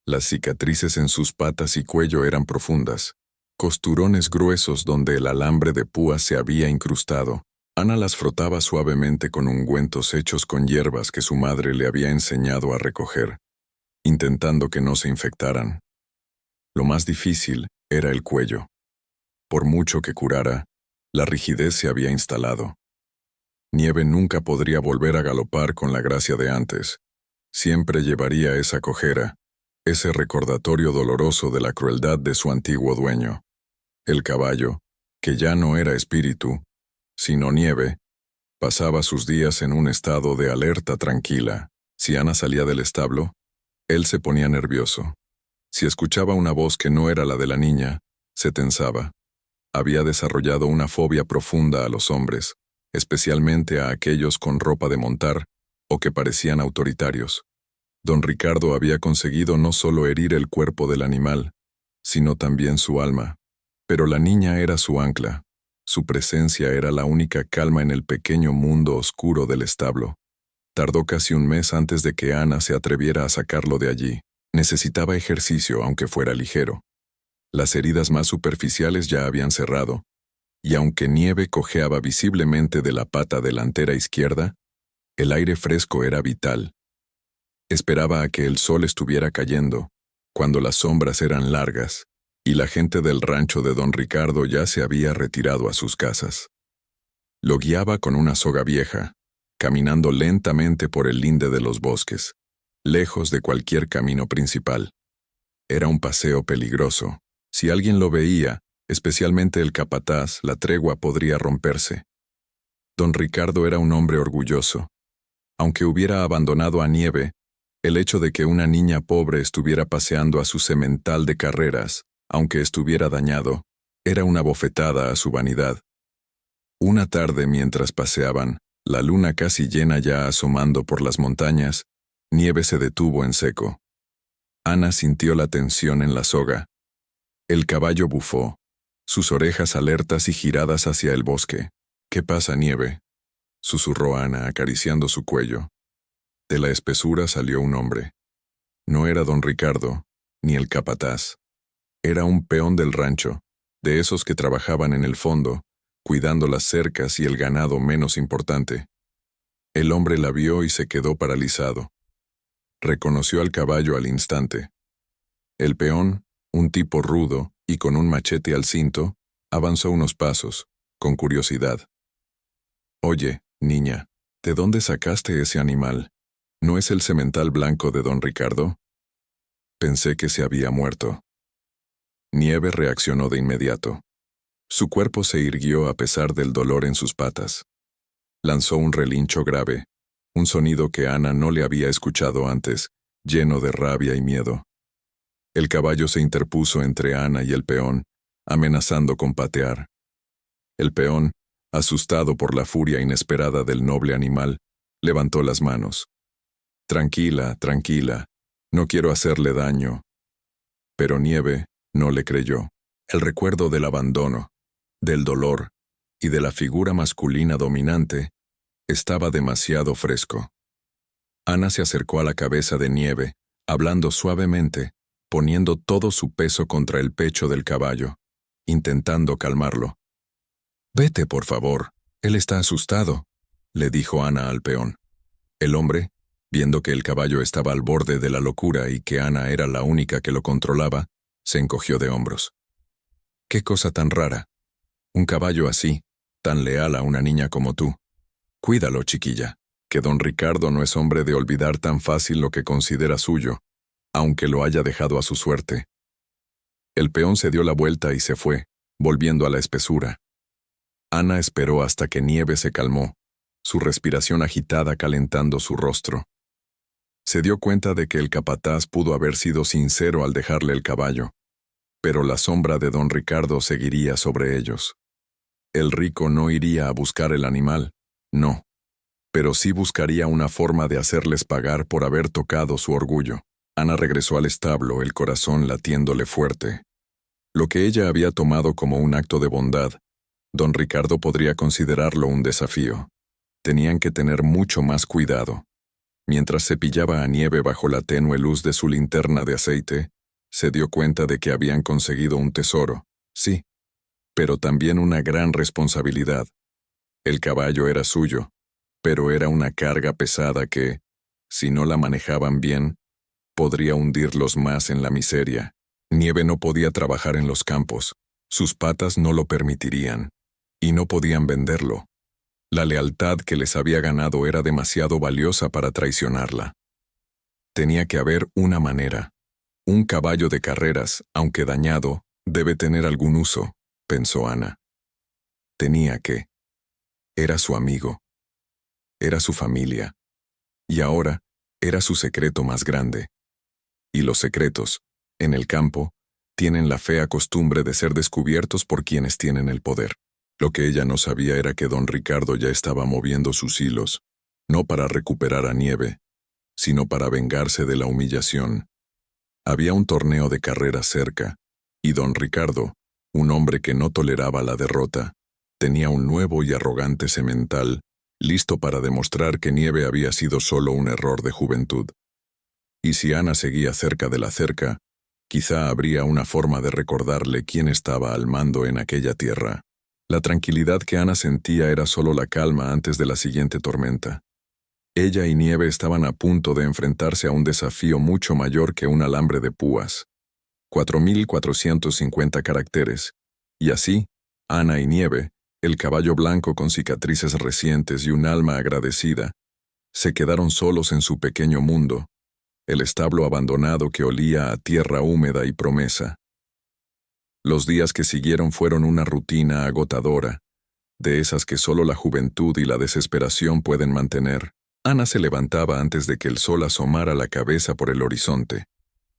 Las cicatrices en sus patas y cuello eran profundas, costurones gruesos donde el alambre de púas se había incrustado. Ana las frotaba suavemente con ungüentos hechos con hierbas que su madre le había enseñado a recoger, intentando que no se infectaran. Lo más difícil era el cuello. Por mucho que curara, la rigidez se había instalado. Nieve nunca podría volver a galopar con la gracia de antes. Siempre llevaría esa cojera, ese recordatorio doloroso de la crueldad de su antiguo dueño. El caballo, que ya no era espíritu, sino Nieve, pasaba sus días en un estado de alerta tranquila. Si Ana salía del establo, él se ponía nervioso. Si escuchaba una voz que no era la de la niña, se tensaba. Había desarrollado una fobia profunda a los hombres, especialmente a aquellos con ropa de montar o que parecían autoritarios. Don Ricardo había conseguido no solo herir el cuerpo del animal, sino también su alma. Pero la niña era su ancla. Su presencia era la única calma en el pequeño mundo oscuro del establo. Tardó casi un mes antes de que Ana se atreviera a sacarlo de allí. Necesitaba ejercicio, aunque fuera ligero. Las heridas más superficiales ya habían cerrado, y aunque Nieve cojeaba visiblemente de la pata delantera izquierda, el aire fresco era vital. Esperaba a que el sol estuviera cayendo, cuando las sombras eran largas, y la gente del rancho de don Ricardo ya se había retirado a sus casas. Lo guiaba con una soga vieja, caminando lentamente por el linde de los bosques. lejos de cualquier camino principal. Era un paseo peligroso. Si alguien lo veía, especialmente el capataz, la tregua podría romperse. Don Ricardo era un hombre orgulloso. Aunque hubiera abandonado a Nieve, el hecho de que una niña pobre estuviera paseando a su semental de carreras, aunque estuviera dañado, era una bofetada a su vanidad. Una tarde mientras paseaban, la luna casi llena ya asomando por las montañas, Nieve se detuvo en seco. Ana sintió la tensión en la soga. El caballo bufó, sus orejas alertas y giradas hacia el bosque. «¿Qué pasa, Nieve?», susurró Ana acariciando su cuello. De la espesura salió un hombre. No era don Ricardo, ni el capataz. Era un peón del rancho, de esos que trabajaban en el fondo, cuidando las cercas y el ganado menos importante. El hombre la vio y se quedó paralizado. Reconoció al caballo al instante. El peón, un tipo rudo y con un machete al cinto, avanzó unos pasos, con curiosidad. «Oye, niña, ¿de dónde sacaste ese animal? ¿No es el semental blanco de don Ricardo?» Pensé que se había muerto. Nieve reaccionó de inmediato. Su cuerpo se irguió a pesar del dolor en sus patas. Lanzó un relincho grave, un sonido que Ana no le había escuchado antes, lleno de rabia y miedo. El caballo se interpuso entre Ana y el peón, amenazando con patear. El peón, asustado por la furia inesperada del noble animal, levantó las manos. «Tranquila, tranquila, no quiero hacerle daño». Pero Nieve no le creyó. El recuerdo del abandono, del dolor y de la figura masculina dominante estaba demasiado fresco. Ana se acercó a la cabeza de Nieve, hablando suavemente, poniendo todo su peso contra el pecho del caballo, intentando calmarlo. «Vete, por favor, él está asustado», le dijo Ana al peón. El hombre, viendo que el caballo estaba al borde de la locura y que Ana era la única que lo controlaba, se encogió de hombros. «Qué cosa tan rara. Un caballo así, tan leal a una niña como tú. Cuídalo, chiquilla, que don Ricardo no es hombre de olvidar tan fácil lo que considera suyo, aunque lo haya dejado a su suerte». El peón se dio la vuelta y se fue, volviendo a la espesura. Ana esperó hasta que Nieve se calmó, su respiración agitada calentando su rostro. Se dio cuenta de que el capataz pudo haber sido sincero al dejarle el caballo, pero la sombra de don Ricardo seguiría sobre ellos. El rico no iría a buscar el animal, no, pero sí buscaría una forma de hacerles pagar por haber tocado su orgullo. Ana regresó al establo, el corazón latiéndole fuerte. Lo que ella había tomado como un acto de bondad, don Ricardo podría considerarlo un desafío. Tenían que tener mucho más cuidado. Mientras cepillaba a Nieve bajo la tenue luz de su linterna de aceite, se dio cuenta de que habían conseguido un tesoro, sí, pero también una gran responsabilidad. El caballo era suyo, pero era una carga pesada que, si no la manejaban bien, podría hundirlos más en la miseria. Nieve no podía trabajar en los campos, sus patas no lo permitirían, y no podían venderlo. La lealtad que les había ganado era demasiado valiosa para traicionarla. Tenía que haber una manera. Un caballo de carreras, aunque dañado, debe tener algún uso, pensó Ana. Tenía que. Era su amigo. Era su familia. Y ahora, era su secreto más grande. Y los secretos, en el campo, tienen la fea costumbre de ser descubiertos por quienes tienen el poder. Lo que ella no sabía era que don Ricardo ya estaba moviendo sus hilos, no para recuperar a Nieve, sino para vengarse de la humillación. Había un torneo de carreras cerca, y don Ricardo, un hombre que no toleraba la derrota, tenía un nuevo y arrogante semental, listo para demostrar que Nieve había sido solo un error de juventud. Y si Ana seguía cerca de la cerca, quizá habría una forma de recordarle quién estaba al mando en aquella tierra. La tranquilidad que Ana sentía era solo la calma antes de la siguiente tormenta. Ella y Nieve estaban a punto de enfrentarse a un desafío mucho mayor que un alambre de púas. 4.450 caracteres. Y así, Ana y Nieve, el caballo blanco con cicatrices recientes y un alma agradecida, se quedaron solos en su pequeño mundo, el establo abandonado que olía a tierra húmeda y promesa. Los días que siguieron fueron una rutina agotadora, de esas que solo la juventud y la desesperación pueden mantener. Ana se levantaba antes de que el sol asomara la cabeza por el horizonte.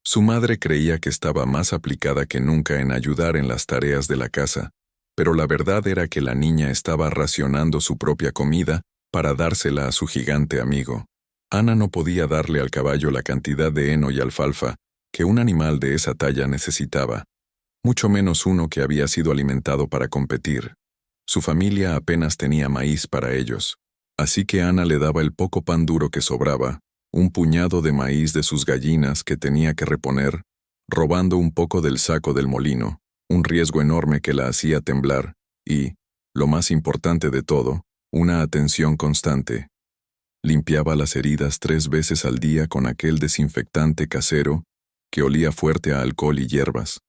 Su madre creía que estaba más aplicada que nunca en ayudar en las tareas de la casa, pero la verdad era que la niña estaba racionando su propia comida para dársela a su gigante amigo. Ana no podía darle al caballo la cantidad de heno y alfalfa que un animal de esa talla necesitaba, mucho menos uno que había sido alimentado para competir. Su familia apenas tenía maíz para ellos, así que Ana le daba el poco pan duro que sobraba, un puñado de maíz de sus gallinas que tenía que reponer, robando un poco del saco del molino, un riesgo enorme que la hacía temblar, y, lo más importante de todo, una atención constante. Limpiaba las heridas 3 veces al día con aquel desinfectante casero que olía fuerte a alcohol y hierbas.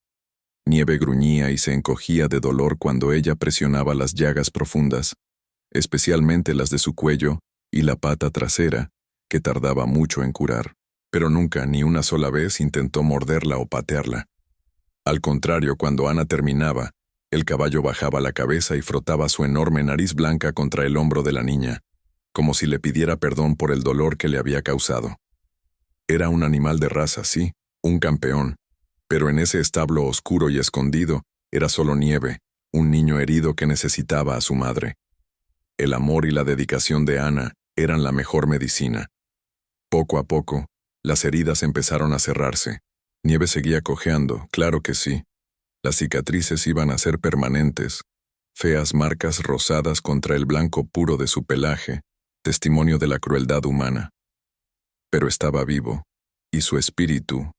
Nieve gruñía y se encogía de dolor cuando ella presionaba las llagas profundas, especialmente las de su cuello y la pata trasera, que tardaba mucho en curar, pero nunca ni una sola vez intentó morderla o patearla. Al contrario, cuando Ana terminaba, el caballo bajaba la cabeza y frotaba su enorme nariz blanca contra el hombro de la niña, como si le pidiera perdón por el dolor que le había causado. Era un animal de raza, sí, un campeón, pero en ese establo oscuro y escondido era solo Nieve, un niño herido que necesitaba a su madre. El amor y la dedicación de Ana eran la mejor medicina. Poco a poco, las heridas empezaron a cerrarse. Nieve seguía cojeando, claro que sí. Las cicatrices iban a ser permanentes, feas marcas rosadas contra el blanco puro de su pelaje, testimonio de la crueldad humana. Pero estaba vivo, y su espíritu,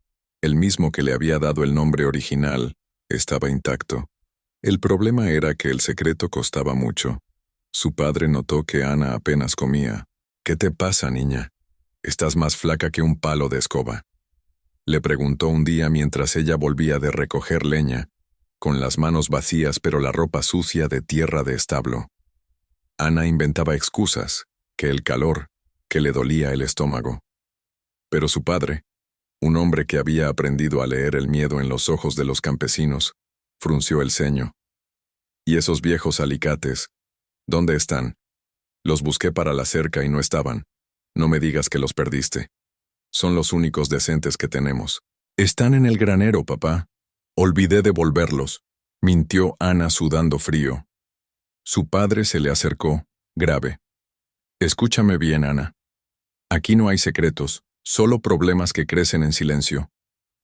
el mismo que le había dado el nombre original, estaba intacto. El problema era que el secreto costaba mucho. Su padre notó que Ana apenas comía. «¿Qué te pasa, niña? Estás más flaca que un palo de escoba», le preguntó un día mientras ella volvía de recoger leña, con las manos vacías pero la ropa sucia de tierra de establo. Ana inventaba excusas, que el calor, que le dolía el estómago. Pero su padre, un hombre que había aprendido a leer el miedo en los ojos de los campesinos, frunció el ceño. «¿Y esos viejos alicates? ¿Dónde están? Los busqué para la cerca y no estaban. No me digas que los perdiste. Son los únicos decentes que tenemos». «Están en el granero, papá. Olvidé devolverlos», mintió Ana sudando frío. Su padre se le acercó, grave. «Escúchame bien, Ana. Aquí no hay secretos, solo problemas que crecen en silencio.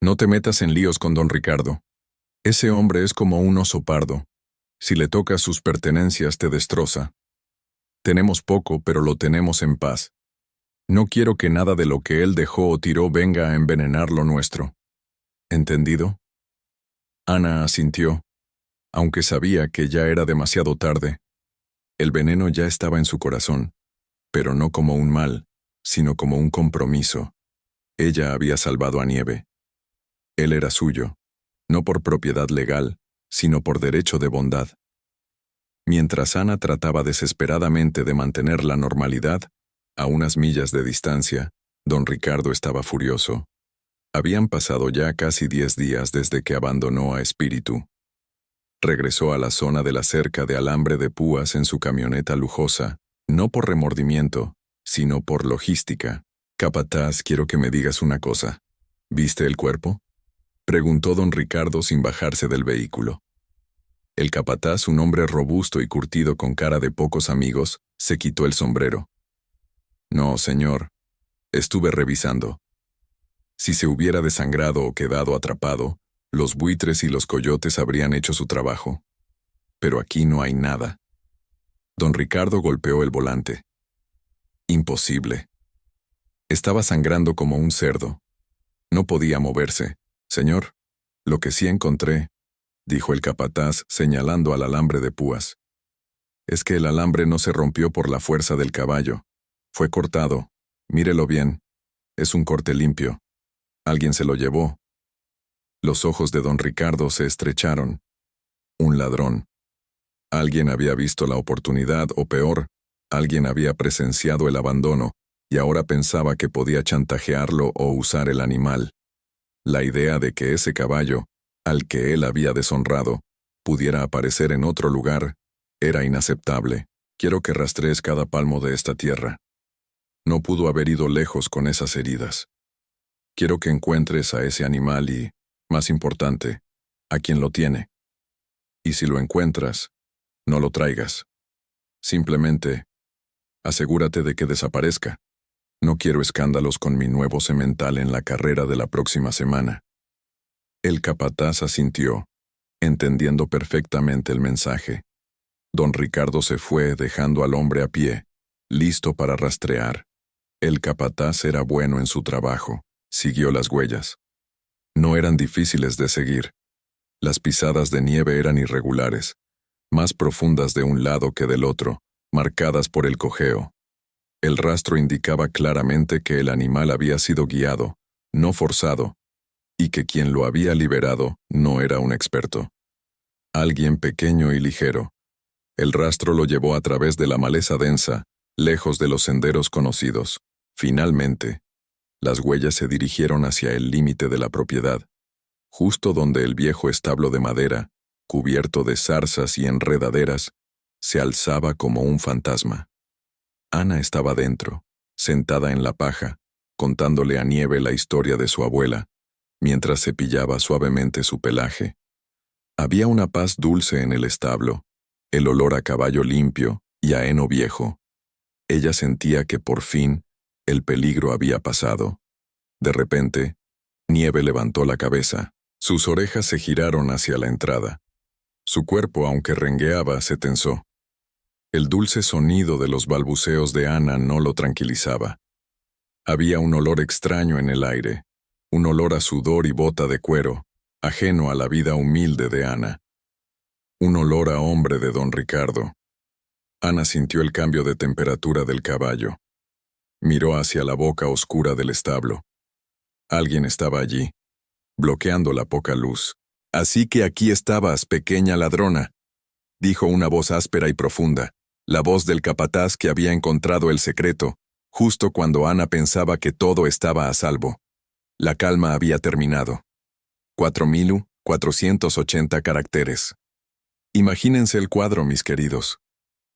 No te metas en líos con don Ricardo. Ese hombre es como un oso pardo. Si le tocas sus pertenencias te destroza. Tenemos poco, pero lo tenemos en paz. No quiero que nada de lo que él dejó o tiró venga a envenenar lo nuestro. ¿Entendido?» Ana asintió, aunque sabía que ya era demasiado tarde. El veneno ya estaba en su corazón, pero no como un mal, sino como un compromiso. Ella había salvado a Nieve. Él era suyo, no por propiedad legal, sino por derecho de bondad. Mientras Ana trataba desesperadamente de mantener la normalidad, a unas millas de distancia, don Ricardo estaba furioso. Habían pasado ya casi 10 días desde que abandonó a Espíritu. Regresó a la zona de la cerca de alambre de púas en su camioneta lujosa, no por remordimiento, sino por logística. «Capataz, quiero que me digas una cosa. ¿Viste el cuerpo?», preguntó don Ricardo sin bajarse del vehículo. El capataz, un hombre robusto y curtido con cara de pocos amigos, se quitó el sombrero. «No, señor. Estuve revisando. Si se hubiera desangrado o quedado atrapado, los buitres y los coyotes habrían hecho su trabajo. Pero aquí no hay nada». Don Ricardo golpeó el volante. «Imposible. Estaba sangrando como un cerdo. No podía moverse. Señor, lo que sí encontré», dijo el capataz señalando al alambre de púas, «es que el alambre no se rompió por la fuerza del caballo. Fue cortado. Mírelo bien. Es un corte limpio. Alguien se lo llevó». Los ojos de don Ricardo se estrecharon. Un ladrón. Alguien había visto la oportunidad, o peor, alguien había presenciado el abandono, y ahora pensaba que podía chantajearlo o usar el animal. La idea de que ese caballo, al que él había deshonrado, pudiera aparecer en otro lugar, era inaceptable. Quiero que rastrees cada palmo de esta tierra. No pudo haber ido lejos con esas heridas. Quiero que encuentres a ese animal y, más importante, a quien lo tiene. Y si lo encuentras, no lo traigas. Simplemente, asegúrate de que desaparezca. No quiero escándalos con mi nuevo semental en la carrera de la próxima semana. El capataz asintió, entendiendo perfectamente el mensaje. Don Ricardo se fue dejando al hombre a pie, listo para rastrear. El capataz era bueno en su trabajo, siguió las huellas. No eran difíciles de seguir. Las pisadas de nieve eran irregulares, más profundas de un lado que del otro, marcadas por el cojeo. El rastro indicaba claramente que el animal había sido guiado, no forzado, y que quien lo había liberado no era un experto. Alguien pequeño y ligero. El rastro lo llevó a través de la maleza densa, lejos de los senderos conocidos. Finalmente, las huellas se dirigieron hacia el límite de la propiedad, justo donde el viejo establo de madera, cubierto de zarzas y enredaderas, se alzaba como un fantasma. Ana estaba dentro, sentada en la paja, contándole a Nieve la historia de su abuela, mientras cepillaba suavemente su pelaje. Había una paz dulce en el establo, el olor a caballo limpio y a heno viejo. Ella sentía que por fin el peligro había pasado. De repente, Nieve levantó la cabeza. Sus orejas se giraron hacia la entrada. Su cuerpo, aunque rengueaba, se tensó. El dulce sonido de los balbuceos de Ana no lo tranquilizaba. Había un olor extraño en el aire, un olor a sudor y bota de cuero, ajeno a la vida humilde de Ana. Un olor a hombre de don Ricardo. Ana sintió el cambio de temperatura del caballo. Miró hacia la boca oscura del establo. Alguien estaba allí, bloqueando la poca luz. «Así que aquí estabas, pequeña ladrona», dijo una voz áspera y profunda, la voz del capataz que había encontrado el secreto, justo cuando Ana pensaba que todo estaba a salvo. La calma había terminado. 4.480 caracteres. Imagínense el cuadro, mis queridos.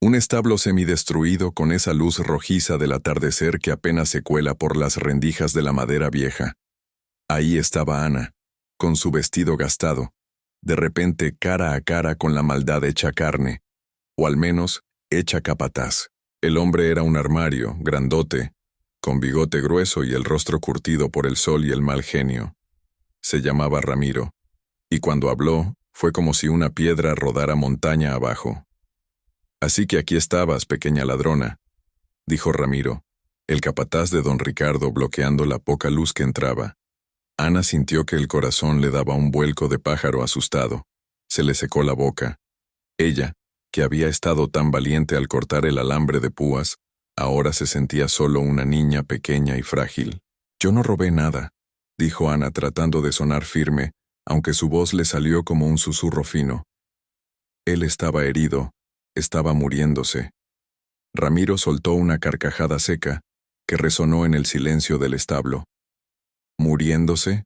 Un establo semidestruido con esa luz rojiza del atardecer que apenas se cuela por las rendijas de la madera vieja. Ahí estaba Ana, con su vestido gastado, de repente cara a cara con la maldad hecha carne, o al menos hecha capataz. El hombre era un armario, grandote, con bigote grueso y el rostro curtido por el sol y el mal genio. Se llamaba Ramiro, y cuando habló, fue como si una piedra rodara montaña abajo. «Así que aquí estabas, pequeña ladrona», dijo Ramiro, el capataz de don Ricardo bloqueando la poca luz que entraba. Ana sintió que el corazón le daba un vuelco de pájaro asustado. Se le secó la boca. Ella, que había estado tan valiente al cortar el alambre de púas, ahora se sentía solo una niña pequeña y frágil. «Yo no robé nada», dijo Ana tratando de sonar firme, aunque su voz le salió como un susurro fino. Él estaba herido, estaba muriéndose. Ramiro soltó una carcajada seca, que resonó en el silencio del establo. «¿Muriéndose?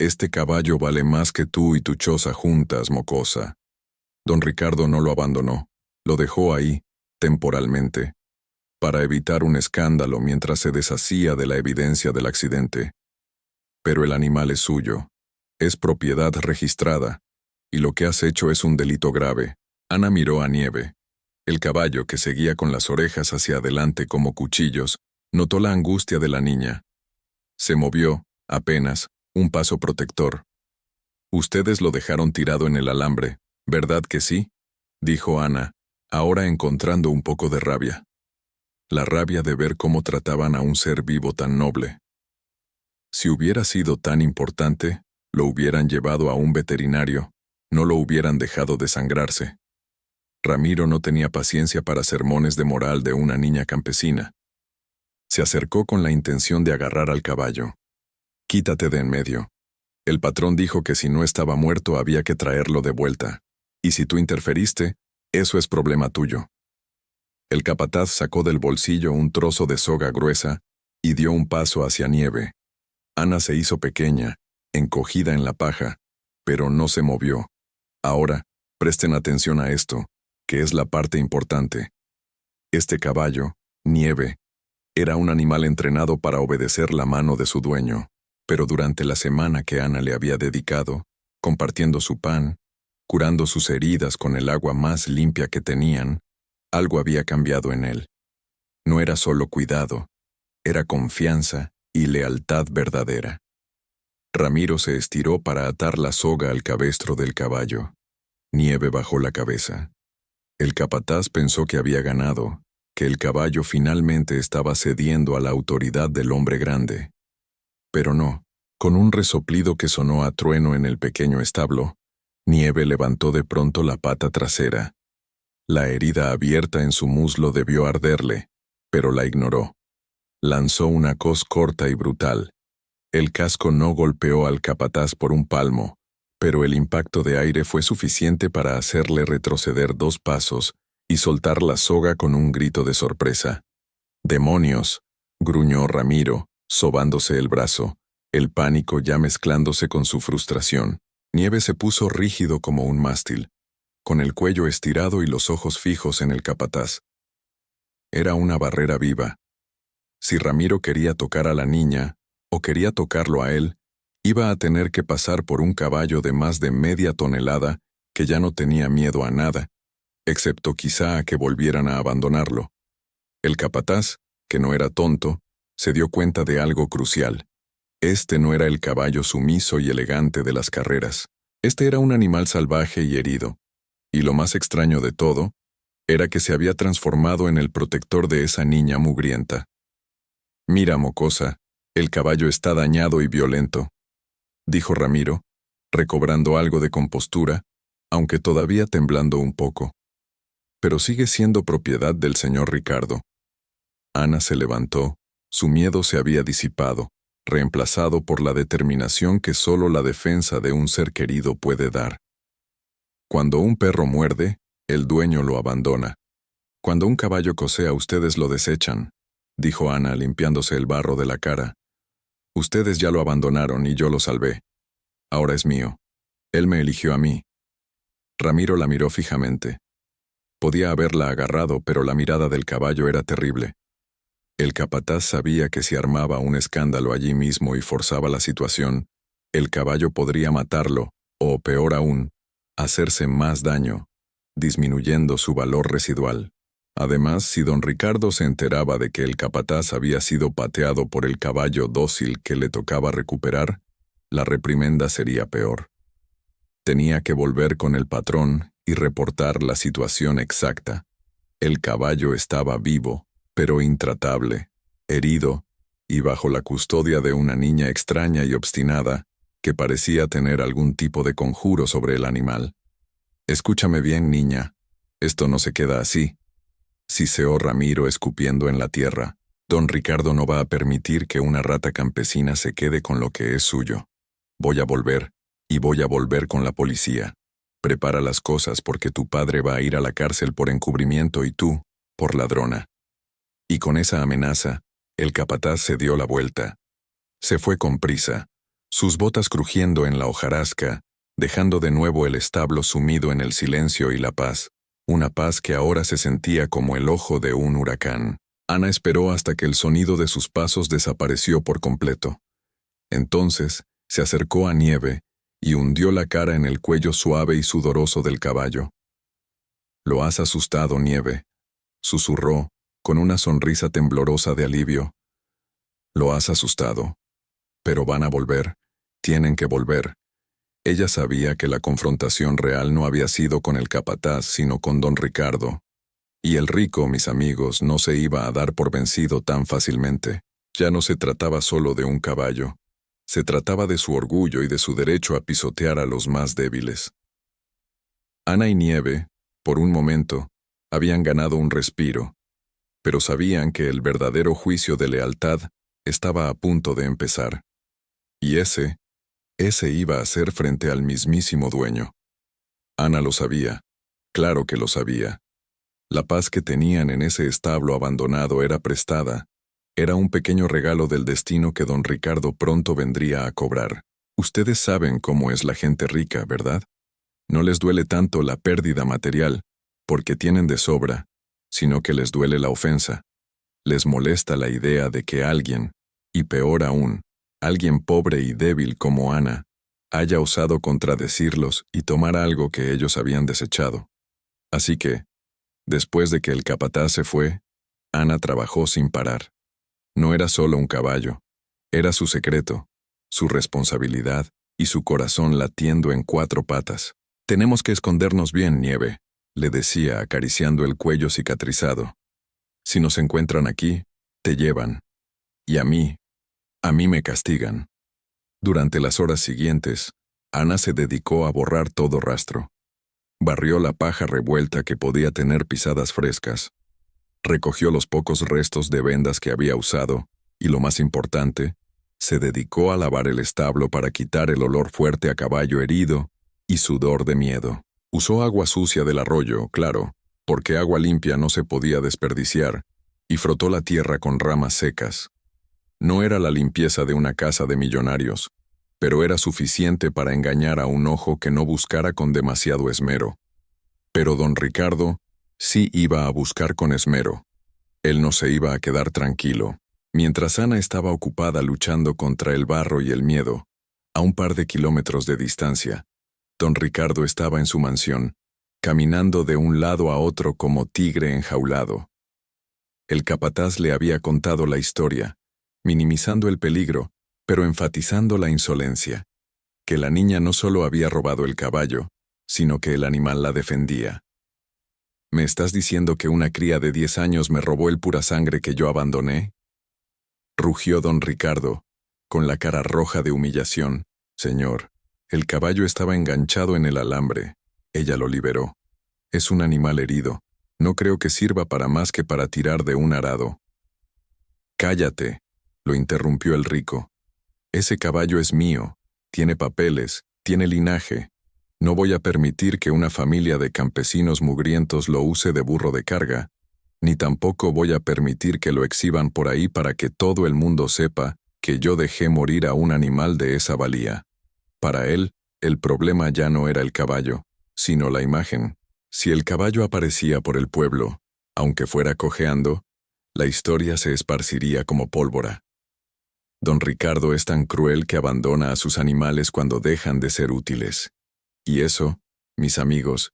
Este caballo vale más que tú y tu choza juntas, mocosa». Don Ricardo no lo abandonó, lo dejó ahí, temporalmente, para evitar un escándalo mientras se deshacía de la evidencia del accidente. Pero el animal es suyo, es propiedad registrada, y lo que has hecho es un delito grave. Ana miró a Nieve. El caballo, que seguía con las orejas hacia adelante como cuchillos, notó la angustia de la niña. Se movió, apenas, un paso protector. «Ustedes lo dejaron tirado en el alambre, ¿verdad que sí?», dijo Ana, ahora encontrando un poco de rabia. La rabia de ver cómo trataban a un ser vivo tan noble. Si hubiera sido tan importante, lo hubieran llevado a un veterinario, no lo hubieran dejado desangrarse. Ramiro no tenía paciencia para sermones de moral de una niña campesina. Se acercó con la intención de agarrar al caballo. «Quítate de en medio. El patrón dijo que si no estaba muerto había que traerlo de vuelta, y si tú interferiste, eso es problema tuyo». El capataz sacó del bolsillo un trozo de soga gruesa y dio un paso hacia Nieve. Ana se hizo pequeña, encogida en la paja, pero no se movió. Ahora, presten atención a esto, que es la parte importante. Este caballo, Nieve, era un animal entrenado para obedecer la mano de su dueño, pero durante la semana que Ana le había dedicado, compartiendo su pan, curando sus heridas con el agua más limpia que tenían, algo había cambiado en él. No era solo cuidado, era confianza y lealtad verdadera. Ramiro se estiró para atar la soga al cabestro del caballo. Nieve bajó la cabeza. El capataz pensó que había ganado, que el caballo finalmente estaba cediendo a la autoridad del hombre grande. Pero no, con un resoplido que sonó a trueno en el pequeño establo, Nieve levantó de pronto la pata trasera. La herida abierta en su muslo debió arderle, pero la ignoró. Lanzó una cos corta y brutal. El casco no golpeó al capataz por un palmo, pero el impacto de aire fue suficiente para hacerle retroceder 2 pasos y soltar la soga con un grito de sorpresa. ¡Demonios!, gruñó Ramiro, sobándose el brazo, el pánico ya mezclándose con su frustración. Nieve se puso rígido como un mástil, con el cuello estirado y los ojos fijos en el capataz. Era una barrera viva. Si Ramiro quería tocar a la niña, o quería tocarlo a él, iba a tener que pasar por un caballo de más de media tonelada que ya no tenía miedo a nada, excepto quizá a que volvieran a abandonarlo. El capataz, que no era tonto, se dio cuenta de algo crucial. Este no era el caballo sumiso y elegante de las carreras. Este era un animal salvaje y herido. Y lo más extraño de todo, era que se había transformado en el protector de esa niña mugrienta. «Mira, mocosa, el caballo está dañado y violento», dijo Ramiro, recobrando algo de compostura, aunque todavía temblando un poco. «Pero sigue siendo propiedad del señor Ricardo». Ana se levantó, su miedo se había disipado, reemplazado por la determinación que solo la defensa de un ser querido puede dar. Cuando un perro muerde, el dueño lo abandona. Cuando un caballo cosea, ustedes lo desechan, dijo Ana limpiándose el barro de la cara. Ustedes ya lo abandonaron y yo lo salvé. Ahora es mío. Él me eligió a mí. Ramiro la miró fijamente. Podía haberla agarrado, pero la mirada del caballo era terrible. El capataz sabía que si armaba un escándalo allí mismo y forzaba la situación, el caballo podría matarlo, o peor aún, hacerse más daño, disminuyendo su valor residual. Además, si don Ricardo se enteraba de que el capataz había sido pateado por el caballo dócil que le tocaba recuperar, la reprimenda sería peor. Tenía que volver con el patrón y reportar la situación exacta. El caballo estaba vivo, pero intratable, herido, y bajo la custodia de una niña extraña y obstinada, que parecía tener algún tipo de conjuro sobre el animal. «Escúchame bien, niña. Esto no se queda así», siseó Ramiro escupiendo en la tierra. «Don Ricardo no va a permitir que una rata campesina se quede con lo que es suyo. Voy a volver, y voy a volver con la policía. Prepara las cosas porque tu padre va a ir a la cárcel por encubrimiento y tú, por ladrona». Y con esa amenaza, el capataz se dio la vuelta. Se fue con prisa, sus botas crujiendo en la hojarasca, dejando de nuevo el establo sumido en el silencio y la paz, una paz que ahora se sentía como el ojo de un huracán. Ana esperó hasta que el sonido de sus pasos desapareció por completo. Entonces, se acercó a Nieve y hundió la cara en el cuello suave y sudoroso del caballo. «Lo has asustado, Nieve», susurró, con una sonrisa temblorosa de alivio. «Lo has asustado. Pero van a volver. Tienen que volver». Ella sabía que la confrontación real no había sido con el capataz, sino con don Ricardo. Y el rico, mis amigos, no se iba a dar por vencido tan fácilmente. Ya no se trataba solo de un caballo. Se trataba de su orgullo y de su derecho a pisotear a los más débiles. Ana y Nieve, por un momento, habían ganado un respiro, pero sabían que el verdadero juicio de lealtad estaba a punto de empezar. Y ese iba a ser frente al mismísimo dueño. Ana lo sabía, claro que lo sabía. La paz que tenían en ese establo abandonado era prestada, Era un pequeño regalo del destino que don Ricardo pronto vendría a cobrar. Ustedes saben cómo es la gente rica, ¿verdad? No les duele tanto la pérdida material, porque tienen de sobra, sino que les duele la ofensa. Les molesta la idea de que alguien, y peor aún, alguien pobre y débil como Ana, haya osado contradecirlos y tomar algo que ellos habían desechado. Así que, después de que el capataz se fue, Ana trabajó sin parar. No era solo un caballo, era su secreto, su responsabilidad y su corazón latiendo en 4 patas. «Tenemos que escondernos bien, Nieve», le decía acariciando el cuello cicatrizado. «Si nos encuentran aquí, te llevan. Y a mí me castigan». Durante las horas siguientes, Ana se dedicó a borrar todo rastro. Barrió la paja revuelta que podía tener pisadas frescas. Recogió los pocos restos de vendas que había usado, y lo más importante, se dedicó a lavar el establo para quitar el olor fuerte a caballo herido y sudor de miedo. Usó agua sucia del arroyo, claro, porque agua limpia no se podía desperdiciar, y frotó la tierra con ramas secas. No era la limpieza de una casa de millonarios, pero era suficiente para engañar a un ojo que no buscara con demasiado esmero. Pero don Ricardo sí iba a buscar con esmero. Él no se iba a quedar tranquilo. Mientras Ana estaba ocupada luchando contra el barro y el miedo, a un par de kilómetros de distancia, don Ricardo estaba en su mansión, caminando de un lado a otro como tigre enjaulado. El capataz le había contado la historia, minimizando el peligro, pero enfatizando la insolencia, que la niña no solo había robado el caballo, sino que el animal la defendía. «¿Me estás diciendo que una cría de 10 años me robó el pura sangre que yo abandoné?», rugió don Ricardo, con la cara roja de humillación. «Señor, el caballo estaba enganchado en el alambre. Ella lo liberó. Es un animal herido. No creo que sirva para más que para tirar de un arado». «Cállate», lo interrumpió el rico. «Ese caballo es mío. Tiene papeles, tiene linaje. No voy a permitir que una familia de campesinos mugrientos lo use de burro de carga, ni tampoco voy a permitir que lo exhiban por ahí para que todo el mundo sepa que yo dejé morir a un animal de esa valía». Para él, el problema ya no era el caballo, sino la imagen. Si el caballo aparecía por el pueblo, aunque fuera cojeando, la historia se esparciría como pólvora. Don Ricardo es tan cruel que abandona a sus animales cuando dejan de ser útiles. Y eso, mis amigos,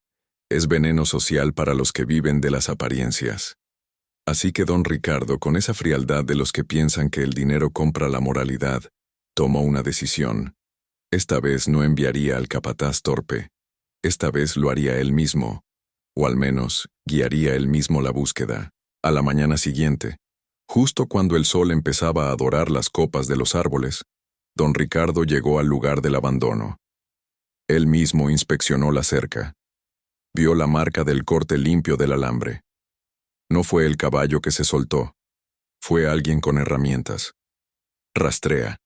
es veneno social para los que viven de las apariencias. Así que don Ricardo, con esa frialdad de los que piensan que el dinero compra la moralidad, tomó una decisión. Esta vez no enviaría al capataz torpe. Esta vez lo haría él mismo, o al menos guiaría él mismo la búsqueda. A la mañana siguiente, justo cuando el sol empezaba a dorar las copas de los árboles, don Ricardo llegó al lugar del abandono. Él mismo inspeccionó la cerca. Vio la marca del corte limpio del alambre. No fue el caballo que se soltó. Fue alguien con herramientas. «Rastrea»,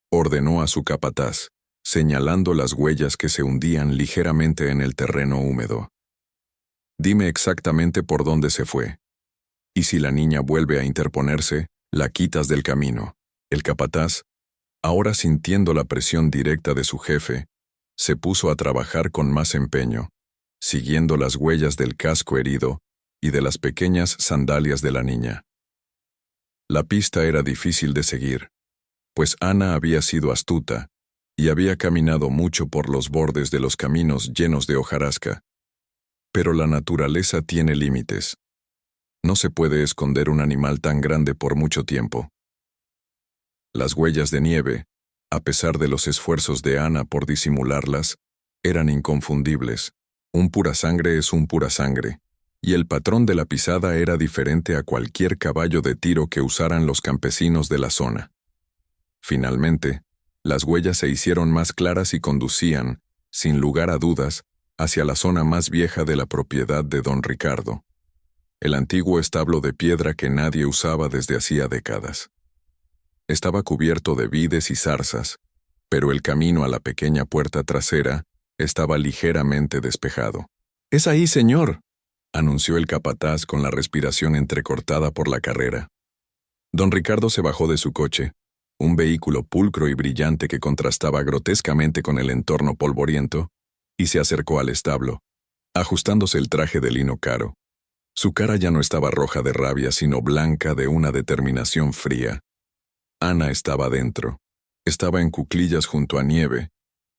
ordenó a su capataz, señalando las huellas que se hundían ligeramente en el terreno húmedo. «Dime exactamente por dónde se fue. Y si la niña vuelve a interponerse, la quitas del camino». El capataz, ahora sintiendo la presión directa de su jefe, se puso a trabajar con más empeño, siguiendo las huellas del casco herido y de las pequeñas sandalias de la niña. La pista era difícil de seguir, pues Ana había sido astuta y había caminado mucho por los bordes de los caminos llenos de hojarasca. Pero la naturaleza tiene límites. No se puede esconder un animal tan grande por mucho tiempo. Las huellas de Nieve, a pesar de los esfuerzos de Ana por disimularlas, eran inconfundibles. Un pura sangre es un pura sangre, y el patrón de la pisada era diferente a cualquier caballo de tiro que usaran los campesinos de la zona. Finalmente, las huellas se hicieron más claras y conducían, sin lugar a dudas, hacia la zona más vieja de la propiedad de don Ricardo, el antiguo establo de piedra que nadie usaba desde hacía décadas. Estaba cubierto de vides y zarzas, pero el camino a la pequeña puerta trasera estaba ligeramente despejado. «Es ahí, señor», anunció el capataz con la respiración entrecortada por la carrera. Don Ricardo se bajó de su coche, un vehículo pulcro y brillante que contrastaba grotescamente con el entorno polvoriento, y se acercó al establo, ajustándose el traje de lino caro. Su cara ya no estaba roja de rabia, sino blanca de una determinación fría. Ana estaba dentro. Estaba en cuclillas junto a Nieve,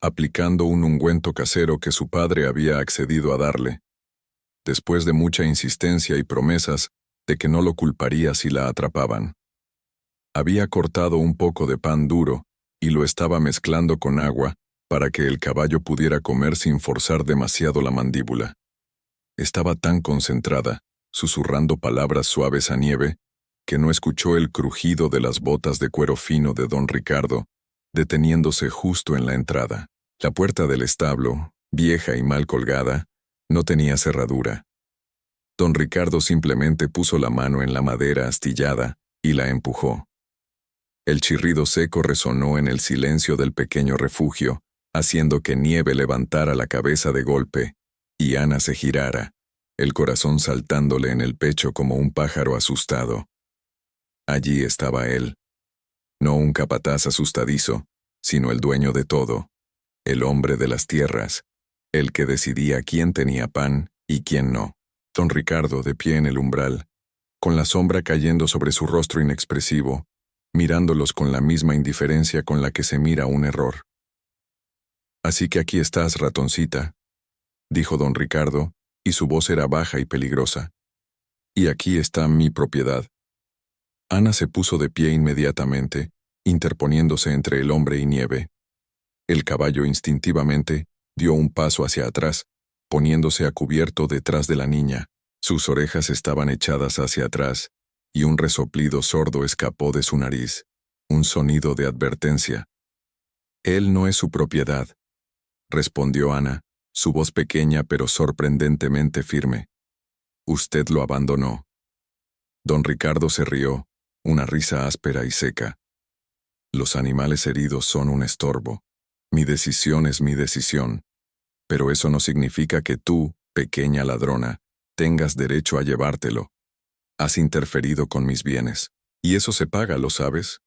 aplicando un ungüento casero que su padre había accedido a darle, después de mucha insistencia y promesas de que no lo culparía si la atrapaban. Había cortado un poco de pan duro y lo estaba mezclando con agua para que el caballo pudiera comer sin forzar demasiado la mandíbula. Estaba tan concentrada, susurrando palabras suaves a Nieve, que no escuchó el crujido de las botas de cuero fino de don Ricardo, deteniéndose justo en la entrada. La puerta del establo, vieja y mal colgada, no tenía cerradura. Don Ricardo simplemente puso la mano en la madera astillada y la empujó. El chirrido seco resonó en el silencio del pequeño refugio, haciendo que Nieve levantara la cabeza de golpe, y Ana se girara, el corazón saltándole en el pecho como un pájaro asustado. Allí estaba él. No un capataz asustadizo, sino el dueño de todo, el hombre de las tierras, el que decidía quién tenía pan y quién no. Don Ricardo, de pie en el umbral, con la sombra cayendo sobre su rostro inexpresivo, mirándolos con la misma indiferencia con la que se mira un error. «Así que aquí estás, ratoncita», dijo don Ricardo, y su voz era baja y peligrosa. «Y aquí está mi propiedad». Ana se puso de pie inmediatamente, interponiéndose entre el hombre y Nieve. El caballo instintivamente dio un paso hacia atrás, poniéndose a cubierto detrás de la niña. Sus orejas estaban echadas hacia atrás, y un resoplido sordo escapó de su nariz, un sonido de advertencia. «Él no es su propiedad», respondió Ana, su voz pequeña pero sorprendentemente firme. «Usted lo abandonó». Don Ricardo se rió, una risa áspera y seca. «Los animales heridos son un estorbo. Mi decisión es mi decisión. Pero eso no significa que tú, pequeña ladrona, tengas derecho a llevártelo. Has interferido con mis bienes. Y eso se paga, ¿lo sabes?».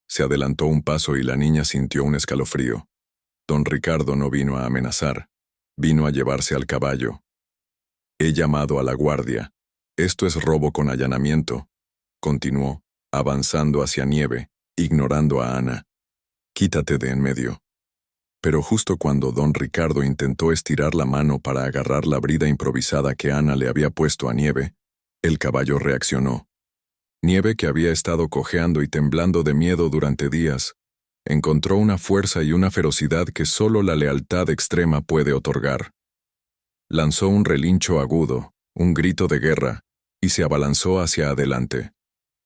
Se adelantó un paso y la niña sintió un escalofrío. Don Ricardo no vino a amenazar. Vino a llevarse al caballo. «He llamado a la guardia. Esto es robo con allanamiento», continuó, avanzando hacia Nieve, ignorando a Ana. «Quítate de en medio». Pero justo cuando don Ricardo intentó estirar la mano para agarrar la brida improvisada que Ana le había puesto a Nieve, el caballo reaccionó. Nieve, que había estado cojeando y temblando de miedo durante días, encontró una fuerza y una ferocidad que solo la lealtad extrema puede otorgar. Lanzó un relincho agudo, un grito de guerra, y se abalanzó hacia adelante,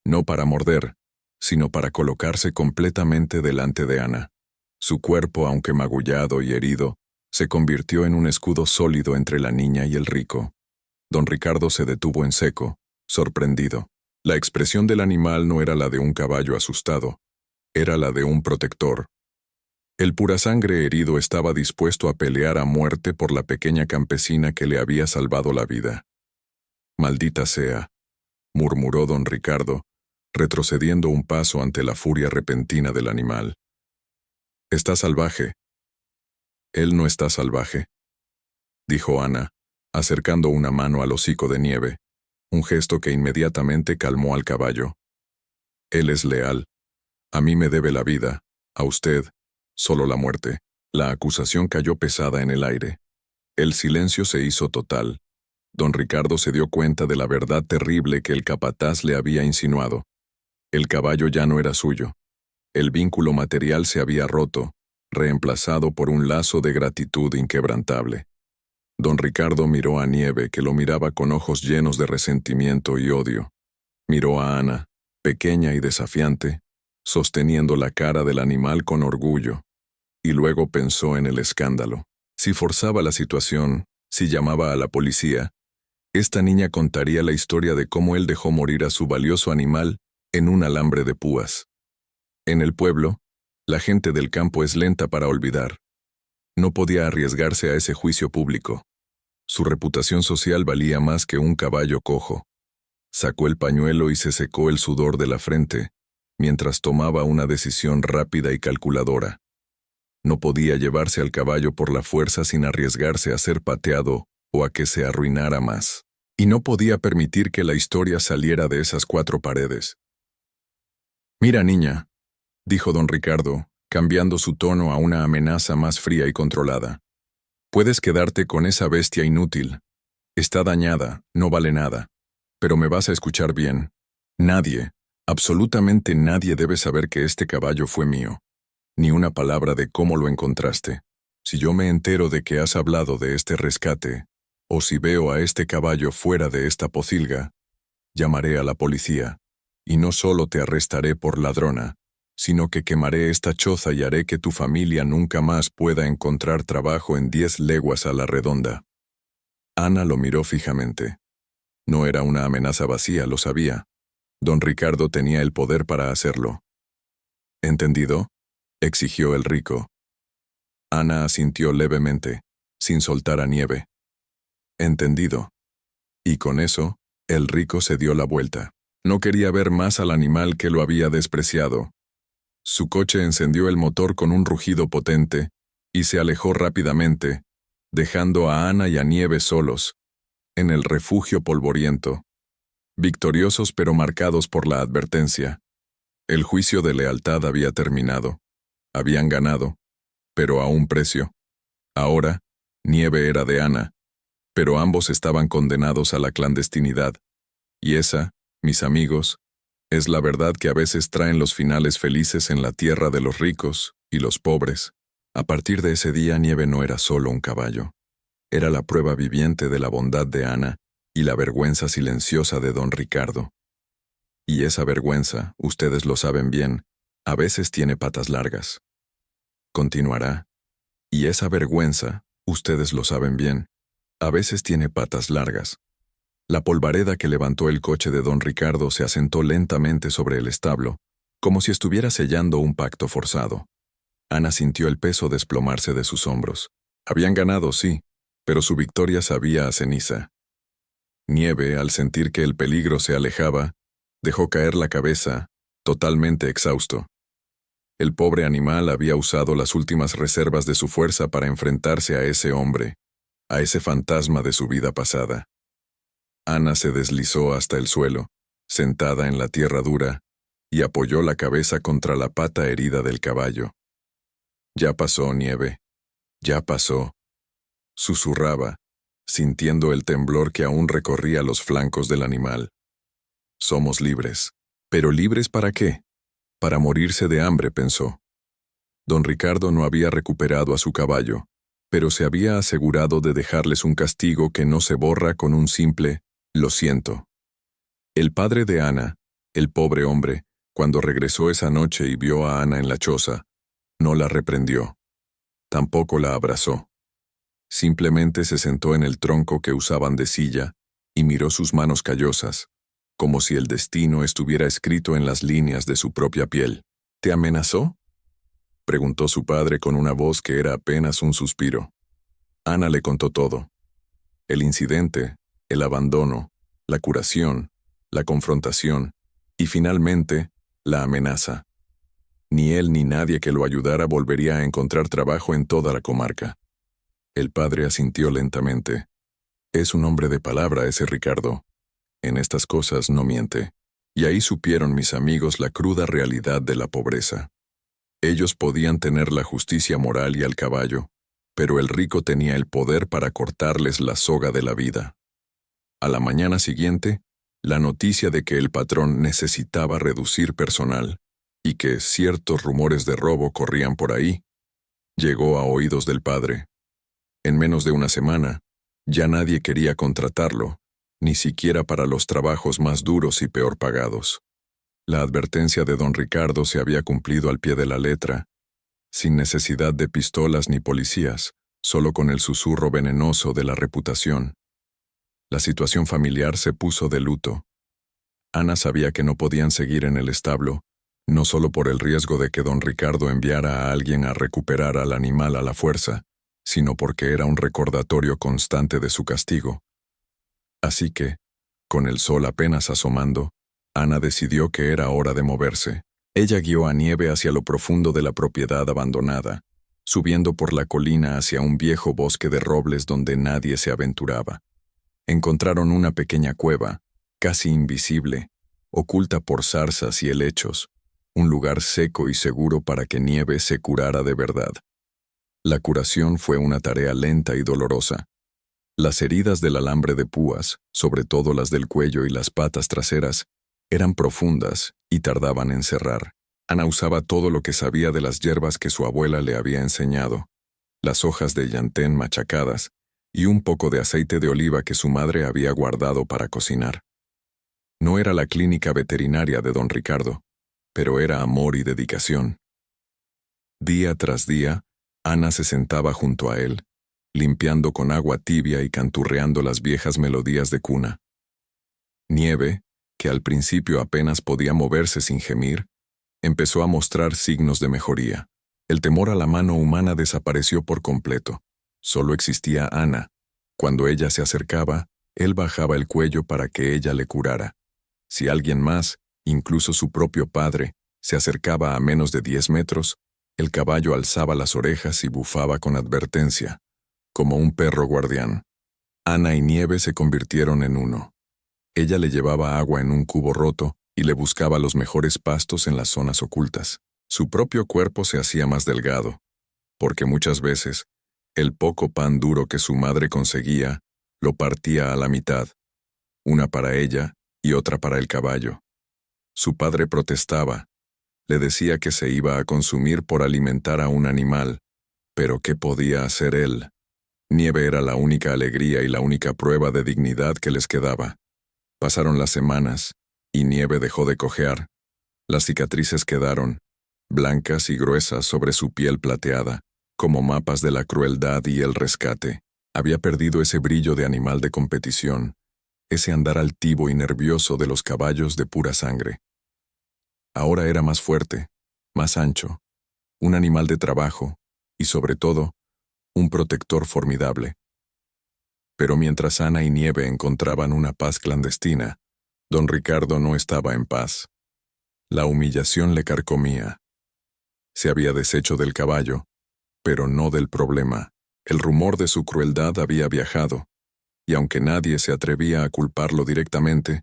no para morder, sino para colocarse completamente delante de Ana. Su cuerpo, aunque magullado y herido, se convirtió en un escudo sólido entre la niña y el rico. Don Ricardo se detuvo en seco, sorprendido. La expresión del animal no era la de un caballo asustado, era la de un protector. El purasangre herido estaba dispuesto a pelear a muerte por la pequeña campesina que le había salvado la vida. «Maldita sea», murmuró don Ricardo, retrocediendo un paso ante la furia repentina del animal. «Está salvaje». «Él no está salvaje», dijo Ana, acercando una mano al hocico de Nieve, un gesto que inmediatamente calmó al caballo. «Él es leal. A mí me debe la vida, a usted, solo la muerte». La acusación cayó pesada en el aire. El silencio se hizo total. Don Ricardo se dio cuenta de la verdad terrible que el capataz le había insinuado. El caballo ya no era suyo. El vínculo material se había roto, reemplazado por un lazo de gratitud inquebrantable. Don Ricardo miró a Nieve, que lo miraba con ojos llenos de resentimiento y odio. Miró a Ana, pequeña y desafiante, sosteniendo la cara del animal con orgullo, y luego pensó en el escándalo. Si forzaba la situación, si llamaba a la policía, esta niña contaría la historia de cómo él dejó morir a su valioso animal en un alambre de púas. En el pueblo, la gente del campo es lenta para olvidar. No podía arriesgarse a ese juicio público. Su reputación social valía más que un caballo cojo. Sacó el pañuelo y se secó el sudor de la frente, mientras tomaba una decisión rápida y calculadora. No podía llevarse al caballo por la fuerza sin arriesgarse a ser pateado o a que se arruinara más. Y no podía permitir que la historia saliera de esas 4 paredes. «Mira, niña», dijo don Ricardo, cambiando su tono a una amenaza más fría y controlada. «Puedes quedarte con esa bestia inútil. Está dañada, no vale nada. Pero me vas a escuchar bien. Nadie, absolutamente nadie debe saber que este caballo fue mío. Ni una palabra de cómo lo encontraste. Si yo me entero de que has hablado de este rescate, o si veo a este caballo fuera de esta pocilga, llamaré a la policía, y no solo te arrestaré por ladrona, sino que quemaré esta choza y haré que tu familia nunca más pueda encontrar trabajo en 10 leguas a la redonda». Ana lo miró fijamente. No era una amenaza vacía, lo sabía. Don Ricardo tenía el poder para hacerlo. «¿Entendido?», exigió el rico. Ana asintió levemente, sin soltar a Nieve. «Entendido». Y con eso, el rico se dio la vuelta. No quería ver más al animal que lo había despreciado. Su coche encendió el motor con un rugido potente y se alejó rápidamente, dejando a Ana y a Nieve solos, en el refugio polvoriento, victoriosos pero marcados por la advertencia. El juicio de lealtad había terminado. Habían ganado, pero a un precio. Ahora, Nieve era de Ana, pero ambos estaban condenados a la clandestinidad. Y esa, mis amigos, es la verdad que a veces traen los finales felices en la tierra de los ricos y los pobres. A partir de ese día, Nieve no era solo un caballo. Era la prueba viviente de la bondad de Ana y la vergüenza silenciosa de don Ricardo. Y esa vergüenza, ustedes lo saben bien, a veces tiene patas largas. Continuará. Y esa vergüenza, ustedes lo saben bien, a veces tiene patas largas. La polvareda que levantó el coche de don Ricardo se asentó lentamente sobre el establo, como si estuviera sellando un pacto forzado. Ana sintió el peso desplomarse de sus hombros. Habían ganado, sí, pero su victoria sabía a ceniza. Nieve, al sentir que el peligro se alejaba, dejó caer la cabeza, totalmente exhausto. El pobre animal había usado las últimas reservas de su fuerza para enfrentarse a ese hombre, a ese fantasma de su vida pasada. Ana se deslizó hasta el suelo, sentada en la tierra dura, y apoyó la cabeza contra la pata herida del caballo. «Ya pasó, Nieve. Ya pasó», susurraba, sintiendo el temblor que aún recorría los flancos del animal. «Somos libres». ¿Pero libres para qué? Para morirse de hambre, pensó. Don Ricardo no había recuperado a su caballo, pero se había asegurado de dejarles un castigo que no se borra con un simple «lo siento». El padre de Ana, el pobre hombre, cuando regresó esa noche y vio a Ana en la choza, no la reprendió. Tampoco la abrazó. Simplemente se sentó en el tronco que usaban de silla y miró sus manos callosas, como si el destino estuviera escrito en las líneas de su propia piel. «¿Te amenazó?», preguntó su padre con una voz que era apenas un suspiro. Ana le contó todo. El incidente, el abandono, la curación, la confrontación y finalmente, la amenaza. Ni él ni nadie que lo ayudara volvería a encontrar trabajo en toda la comarca. El padre asintió lentamente. Es un hombre de palabra ese Ricardo. En estas cosas no miente. Y ahí supieron mis amigos la cruda realidad de la pobreza. Ellos podían tener la justicia moral y al caballo, pero el rico tenía el poder para cortarles la soga de la vida. A la mañana siguiente, la noticia de que el patrón necesitaba reducir personal y que ciertos rumores de robo corrían por ahí, llegó a oídos del padre. En menos de una semana, ya nadie quería contratarlo, ni siquiera para los trabajos más duros y peor pagados. La advertencia de don Ricardo se había cumplido al pie de la letra, sin necesidad de pistolas ni policías, solo con el susurro venenoso de la reputación. La situación familiar se puso de luto. Ana sabía que no podían seguir en el establo, no solo por el riesgo de que don Ricardo enviara a alguien a recuperar al animal a la fuerza, sino porque era un recordatorio constante de su castigo. Así que, Con el sol apenas asomando, Ana decidió que era hora de moverse. Ella guió a Nieve hacia lo profundo de la propiedad abandonada, subiendo por la colina hacia un viejo bosque de robles donde nadie se aventuraba. Encontraron una pequeña cueva, casi invisible, oculta por zarzas y helechos, un lugar seco y seguro para que Nieve se curara de verdad. La curación fue una tarea lenta y dolorosa. Las heridas del alambre de púas, sobre todo las del cuello y las patas traseras, eran profundas y tardaban en cerrar. Ana usaba todo lo que sabía de las hierbas que su abuela le había enseñado, las hojas de llantén machacadas y un poco de aceite de oliva que su madre había guardado para cocinar. No era la clínica veterinaria de don Ricardo, pero era amor y dedicación. Día tras día, Ana se sentaba junto a él, limpiando con agua tibia y canturreando las viejas melodías de cuna. Nieve, que al principio apenas podía moverse sin gemir, empezó a mostrar signos de mejoría. El temor a la mano humana desapareció por completo. Solo existía Ana. Cuando ella se acercaba, él bajaba el cuello para que ella le curara. Si alguien más, incluso su propio padre, se acercaba a menos de 10 metros, el caballo alzaba las orejas y bufaba con advertencia, como un perro guardián. Ana y Nieve se convirtieron en uno. Ella le llevaba agua en un cubo roto y le buscaba los mejores pastos en las zonas ocultas. Su propio cuerpo se hacía más delgado, porque muchas veces, el poco pan duro que su madre conseguía, lo partía a la mitad, una para ella y otra para el caballo. Su padre protestaba, le decía que se iba a consumir por alimentar a un animal, pero ¿qué podía hacer él? Nieve era la única alegría y la única prueba de dignidad que les quedaba. Pasaron las semanas, y Nieve dejó de cojear. Las cicatrices quedaron, blancas y gruesas sobre su piel plateada, como mapas de la crueldad y el rescate. Había perdido ese brillo de animal de competición, ese andar altivo y nervioso de los caballos de pura sangre. Ahora era más fuerte, más ancho, un animal de trabajo, y sobre todo, un protector formidable. Pero mientras Ana y Nieve encontraban una paz clandestina, don Ricardo no estaba en paz. La humillación le carcomía. Se había deshecho del caballo, pero no del problema. El rumor de su crueldad había viajado, y aunque nadie se atrevía a culparlo directamente,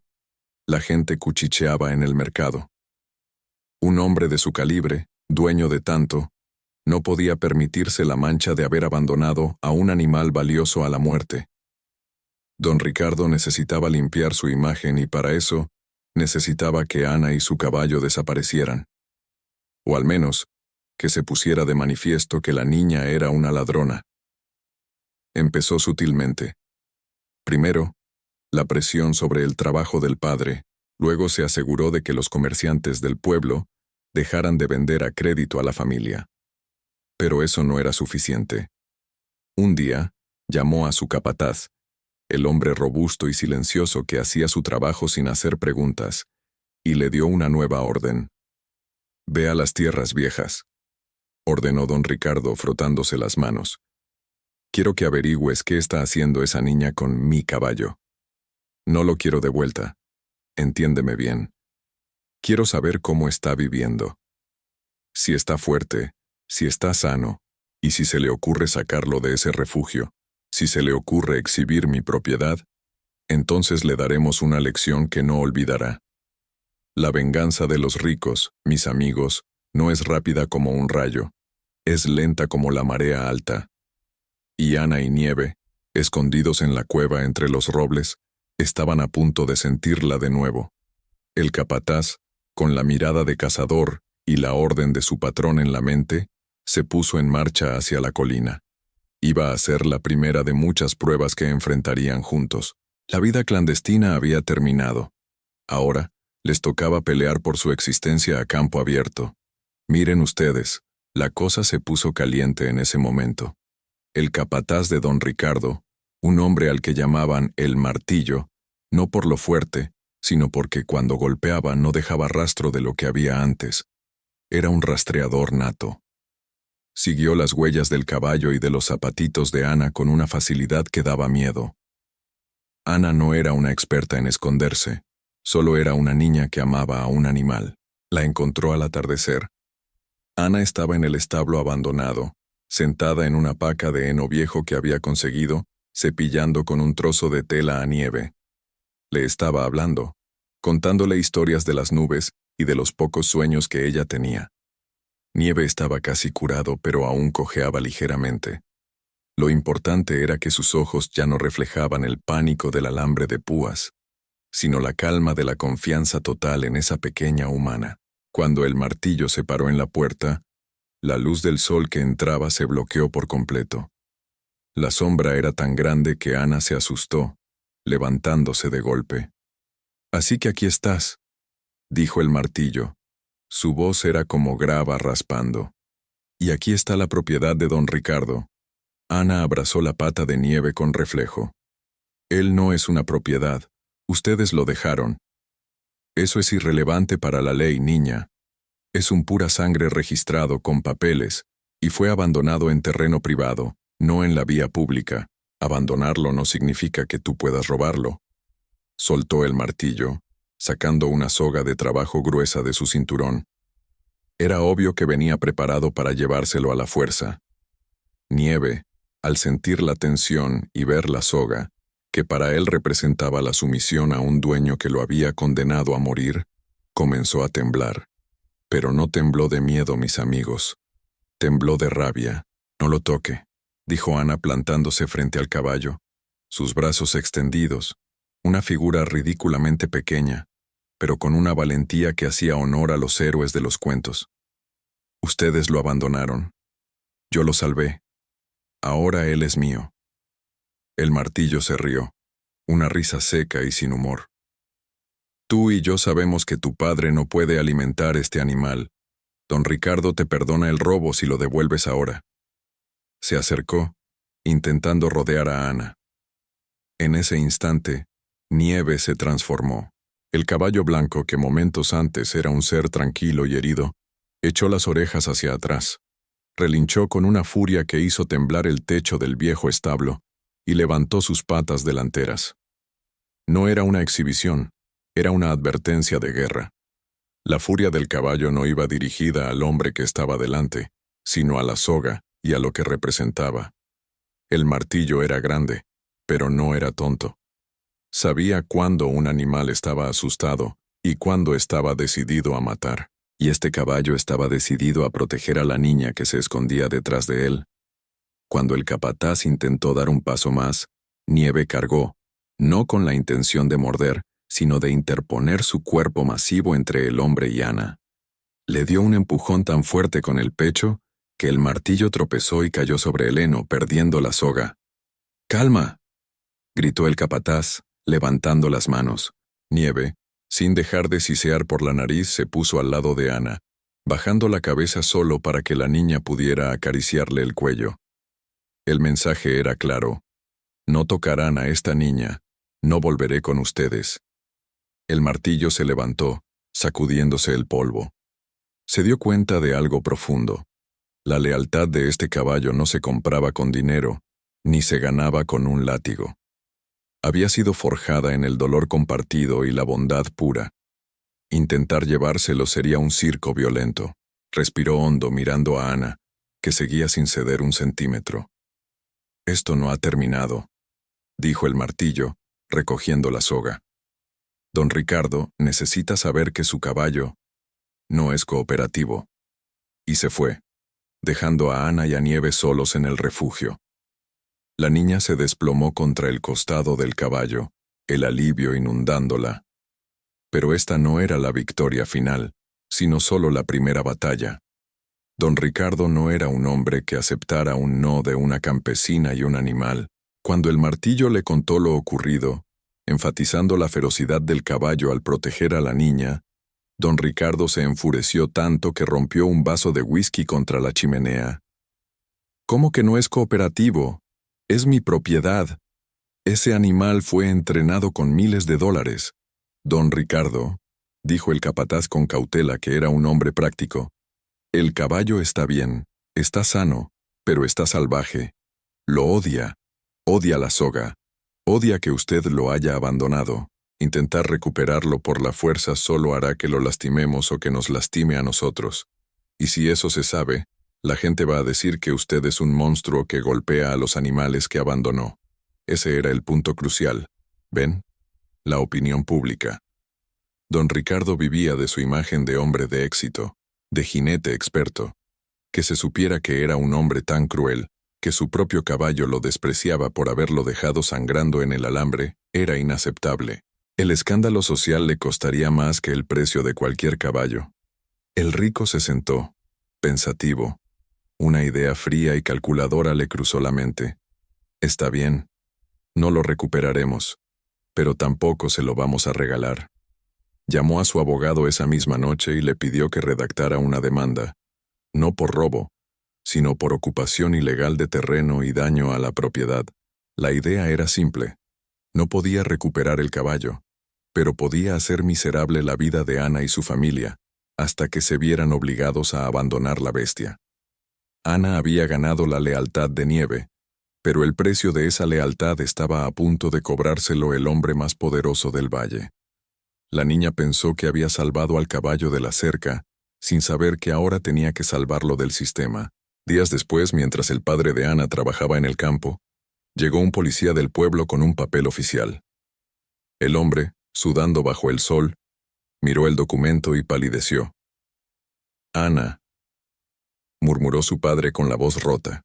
la gente cuchicheaba en el mercado. Un hombre de su calibre, dueño de tanto, no podía permitirse la mancha de haber abandonado a un animal valioso a la muerte. Don Ricardo necesitaba limpiar su imagen y para eso necesitaba que Ana y su caballo desaparecieran. O al menos, que se pusiera de manifiesto que la niña era una ladrona. Empezó sutilmente. Primero, la presión sobre el trabajo del padre, luego se aseguró de que los comerciantes del pueblo dejaran de vender a crédito a la familia. Pero eso no era suficiente. Un día, llamó a su capataz, el hombre robusto y silencioso que hacía su trabajo sin hacer preguntas, y le dio una nueva orden. «Ve a las tierras viejas», ordenó don Ricardo frotándose las manos. «Quiero que averigües qué está haciendo esa niña con mi caballo. No lo quiero de vuelta. Entiéndeme bien. Quiero saber cómo está viviendo. Si está fuerte, si está sano, y si se le ocurre sacarlo de ese refugio, si se le ocurre exhibir mi propiedad, entonces le daremos una lección que no olvidará. La venganza de los ricos, mis amigos, no es rápida como un rayo, es lenta como la marea alta». Y Ana y Nieve, escondidos en la cueva entre los robles, estaban a punto de sentirla de nuevo. El capataz, con la mirada de cazador y la orden de su patrón en la mente, se puso en marcha hacia la colina. Iba a ser la primera de muchas pruebas que enfrentarían juntos. La vida clandestina había terminado. Ahora, les tocaba pelear por su existencia a campo abierto. Miren ustedes, la cosa se puso caliente en ese momento. El capataz de don Ricardo, un hombre al que llamaban el Martillo, no por lo fuerte, sino porque cuando golpeaba no dejaba rastro de lo que había antes. Era un rastreador nato. Siguió las huellas del caballo y de los zapatitos de Ana con una facilidad que daba miedo. Ana no era una experta en esconderse, solo era una niña que amaba a un animal. La encontró al atardecer. Ana estaba en el establo abandonado, sentada en una paca de heno viejo que había conseguido, cepillando con un trozo de tela a Nieve. Le estaba hablando, contándole historias de las nubes y de los pocos sueños que ella tenía. Nieve estaba casi curado, pero aún cojeaba ligeramente. Lo importante era que sus ojos ya no reflejaban el pánico del alambre de púas, sino la calma de la confianza total en esa pequeña humana. Cuando el martillo se paró en la puerta, la luz del sol que entraba se bloqueó por completo. La sombra era tan grande que Ana se asustó, levantándose de golpe. «Así que aquí estás», dijo el martillo. Su voz era como grava raspando. «Y aquí está la propiedad de don Ricardo». Ana abrazó la pata de Nieve con reflejo. «Él no es una propiedad. Ustedes lo dejaron. Eso es irrelevante para la ley, niña. Es un pura sangre registrado con papeles, y fue abandonado en terreno privado, no en la vía pública. Abandonarlo no significa que tú puedas robarlo». Soltó el martillo, sacando una soga de trabajo gruesa de su cinturón. Era obvio que venía preparado para llevárselo a la fuerza. Nieve, al sentir la tensión y ver la soga, que para él representaba la sumisión a un dueño que lo había condenado a morir, comenzó a temblar. Pero no tembló de miedo, mis amigos. Tembló de rabia. «No lo toque», dijo Ana plantándose frente al caballo, sus brazos extendidos, una figura ridículamente pequeña, pero con una valentía que hacía honor a los héroes de los cuentos. «Ustedes lo abandonaron. Yo lo salvé. Ahora él es mío». El martillo se rió, una risa seca y sin humor. «Tú y yo sabemos que tu padre no puede alimentar este animal. Don Ricardo te perdona el robo si lo devuelves ahora». Se acercó, intentando rodear a Ana. En ese instante, Nieve se transformó. El caballo blanco, que momentos antes era un ser tranquilo y herido, echó las orejas hacia atrás, relinchó con una furia que hizo temblar el techo del viejo establo y levantó sus patas delanteras. No era una exhibición, era una advertencia de guerra. La furia del caballo no iba dirigida al hombre que estaba delante, sino a la soga y a lo que representaba. El martillo era grande, pero no era tonto. Sabía cuándo un animal estaba asustado y cuándo estaba decidido a matar, y este caballo estaba decidido a proteger a la niña que se escondía detrás de él. Cuando el capataz intentó dar un paso más, Nieve cargó, no con la intención de morder, sino de interponer su cuerpo masivo entre el hombre y Ana. Le dio un empujón tan fuerte con el pecho que el martillo tropezó y cayó sobre el heno, perdiendo la soga. «¡Calma!», gritó el capataz, levantando las manos. Nieve, sin dejar de sisear por la nariz, se puso al lado de Ana, bajando la cabeza solo para que la niña pudiera acariciarle el cuello. El mensaje era claro: «No tocarán a esta niña, no volveré con ustedes». El martillo se levantó, sacudiéndose el polvo. Se dio cuenta de algo profundo. La lealtad de este caballo no se compraba con dinero, ni se ganaba con un látigo. Había sido forjada en el dolor compartido y la bondad pura. Intentar llevárselo sería un circo violento. Respiró hondo mirando a Ana, que seguía sin ceder un centímetro. «Esto no ha terminado», dijo el martillo, recogiendo la soga. «Don Ricardo necesita saber que su caballo no es cooperativo». Y se fue, dejando a Ana y a Nieve solos en el refugio. La niña se desplomó contra el costado del caballo, el alivio inundándola. Pero esta no era la victoria final, sino solo la primera batalla. Don Ricardo no era un hombre que aceptara un no de una campesina y un animal. Cuando el martillo le contó lo ocurrido, enfatizando la ferocidad del caballo al proteger a la niña, don Ricardo se enfureció tanto que rompió un vaso de whisky contra la chimenea. «¿Cómo que no es cooperativo? Es mi propiedad. Ese animal fue entrenado con miles de dólares». «Don Ricardo», dijo el capataz con cautela, que era un hombre práctico, «el caballo está bien, está sano, pero está salvaje. Lo odia la soga. Odia que usted lo haya abandonado. Intentar recuperarlo por la fuerza solo hará que lo lastimemos o que nos lastime a nosotros. Y si eso se sabe, la gente va a decir que usted es un monstruo que golpea a los animales que abandonó. Ese era el punto crucial. ¿Ven? La opinión pública. Don Ricardo vivía de su imagen de hombre de éxito, de jinete experto. Que se supiera que era un hombre tan cruel, que su propio caballo lo despreciaba por haberlo dejado sangrando en el alambre, era inaceptable. El escándalo social le costaría más que el precio de cualquier caballo. El rico se sentó, pensativo. Una idea fría y calculadora le cruzó la mente. Está bien, no lo recuperaremos, pero tampoco se lo vamos a regalar. Llamó a su abogado esa misma noche y le pidió que redactara una demanda, no por robo, sino por ocupación ilegal de terreno y daño a la propiedad. La idea era simple. No podía recuperar el caballo, pero podía hacer miserable la vida de Ana y su familia, hasta que se vieran obligados a abandonar la bestia. Ana había ganado la lealtad de Nieve, pero el precio de esa lealtad estaba a punto de cobrárselo el hombre más poderoso del valle. La niña pensó que había salvado al caballo de la cerca, sin saber que ahora tenía que salvarlo del sistema. Días después, mientras el padre de Ana trabajaba en el campo, llegó un policía del pueblo con un papel oficial. El hombre, sudando bajo el sol, miró el documento y palideció. «Ana», murmuró su padre con la voz rota.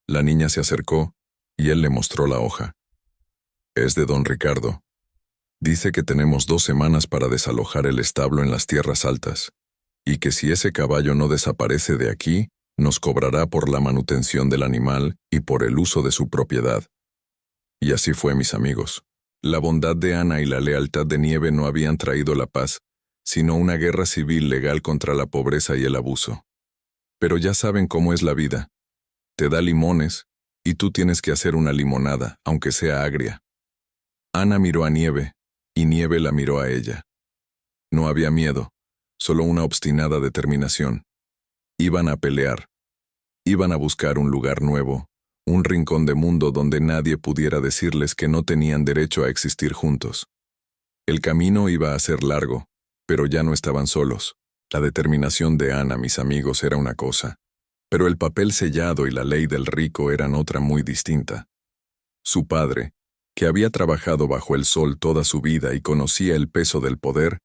La niña se acercó y él le mostró la hoja. «Es de don Ricardo. Dice que tenemos 2 semanas para desalojar el establo en las tierras altas, y que si ese caballo no desaparece de aquí, nos cobrará por la manutención del animal y por el uso de su propiedad». Y así fue, mis amigos. La bondad de Ana y la lealtad de Nieve no habían traído la paz, sino una guerra civil legal contra la pobreza y el abuso. Pero ya saben cómo es la vida. Te da limones, y tú tienes que hacer una limonada, aunque sea agria. Ana miró a Nieve, y Nieve la miró a ella. No había miedo, solo una obstinada determinación. Iban a pelear. Iban a buscar un lugar nuevo, un rincón de mundo donde nadie pudiera decirles que no tenían derecho a existir juntos. El camino iba a ser largo, pero ya no estaban solos. La determinación de Ana, mis amigos, era una cosa, pero el papel sellado y la ley del rico eran otra muy distinta. Su padre, que había trabajado bajo el sol toda su vida y conocía el peso del poder,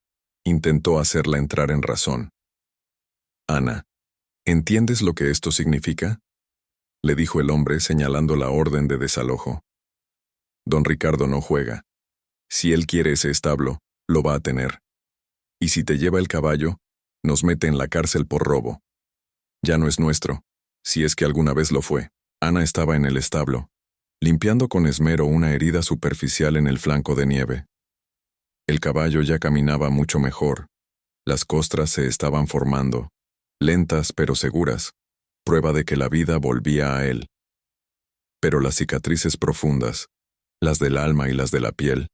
intentó hacerla entrar en razón. «Ana, ¿entiendes lo que esto significa?», le dijo el hombre señalando la orden de desalojo. «Don Ricardo no juega. Si él quiere ese establo, lo va a tener. Y si te lleva el caballo, nos mete en la cárcel por robo. Ya no es nuestro, si es que alguna vez lo fue». Ana estaba en el establo, limpiando con esmero una herida superficial en el flanco de Nieve. El caballo ya caminaba mucho mejor. Las costras se estaban formando, lentas pero seguras, prueba de que la vida volvía a él. Pero las cicatrices profundas, las del alma y las de la piel,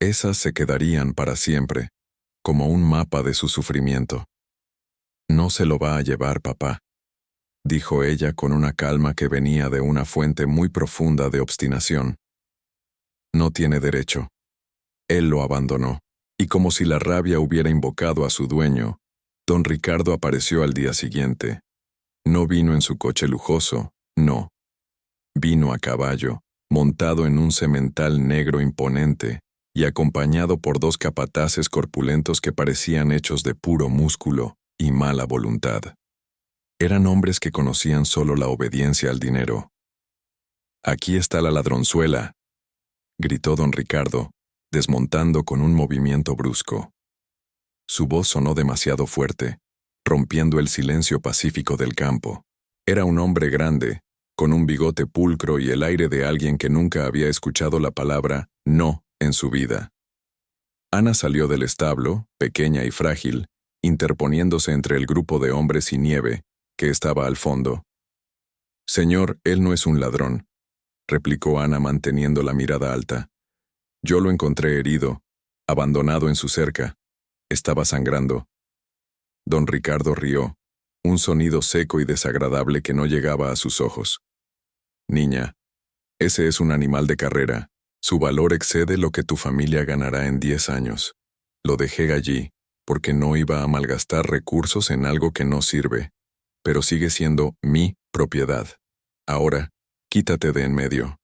esas se quedarían para siempre, como un mapa de su sufrimiento. «No se lo va a llevar, papá», dijo ella con una calma que venía de una fuente muy profunda de obstinación. «No tiene derecho. Él lo abandonó». Y como si la rabia hubiera invocado a su dueño, don Ricardo apareció al día siguiente. No vino en su coche lujoso, no. Vino a caballo, montado en un semental negro imponente, y acompañado por 2 capataces corpulentos que parecían hechos de puro músculo y mala voluntad. Eran hombres que conocían solo la obediencia al dinero. «Aquí está la ladronzuela», gritó don Ricardo, desmontando con un movimiento brusco. Su voz sonó demasiado fuerte, rompiendo el silencio pacífico del campo. Era un hombre grande, con un bigote pulcro y el aire de alguien que nunca había escuchado la palabra «no» en su vida. Ana salió del establo, pequeña y frágil, interponiéndose entre el grupo de hombres y Nieve, que estaba al fondo. «Señor, él no es un ladrón», replicó Ana manteniendo la mirada alta. «Yo lo encontré herido, abandonado en su cerca. Estaba sangrando». Don Ricardo rió, un sonido seco y desagradable que no llegaba a sus ojos. «Niña, ese es un animal de carrera, Su valor excede lo que tu familia ganará en 10 años. Lo dejé allí, porque no iba a malgastar recursos en algo que no sirve, pero sigue siendo mi propiedad. Ahora, quítate de en medio.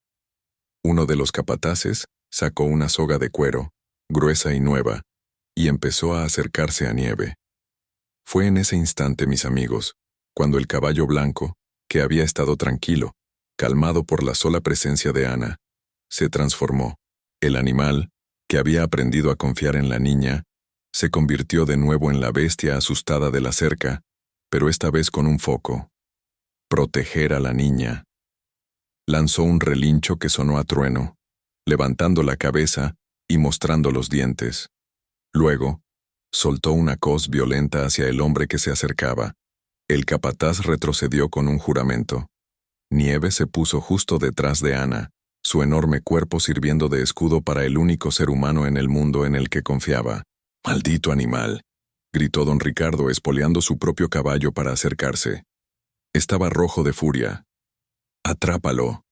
Uno de los capataces sacó una soga de cuero, gruesa y nueva, y empezó a acercarse a Nieve. Fue en ese instante, mis amigos, cuando el caballo blanco, que había estado tranquilo, calmado por la sola presencia de Ana, se transformó. El animal, que había aprendido a confiar en la niña, se convirtió de nuevo en la bestia asustada de la cerca, pero esta vez con un foco. Proteger a la niña. Lanzó un relincho que sonó a trueno, levantando la cabeza y mostrando los dientes. Luego, soltó una coz violenta hacia el hombre que se acercaba. El capataz retrocedió con un juramento. Nieve se puso justo detrás de Ana, su enorme cuerpo sirviendo de escudo para el único ser humano en el mundo en el que confiaba. «¡Maldito animal!», gritó don Ricardo espoleando su propio caballo para acercarse. Estaba rojo de furia. «Atrápalo.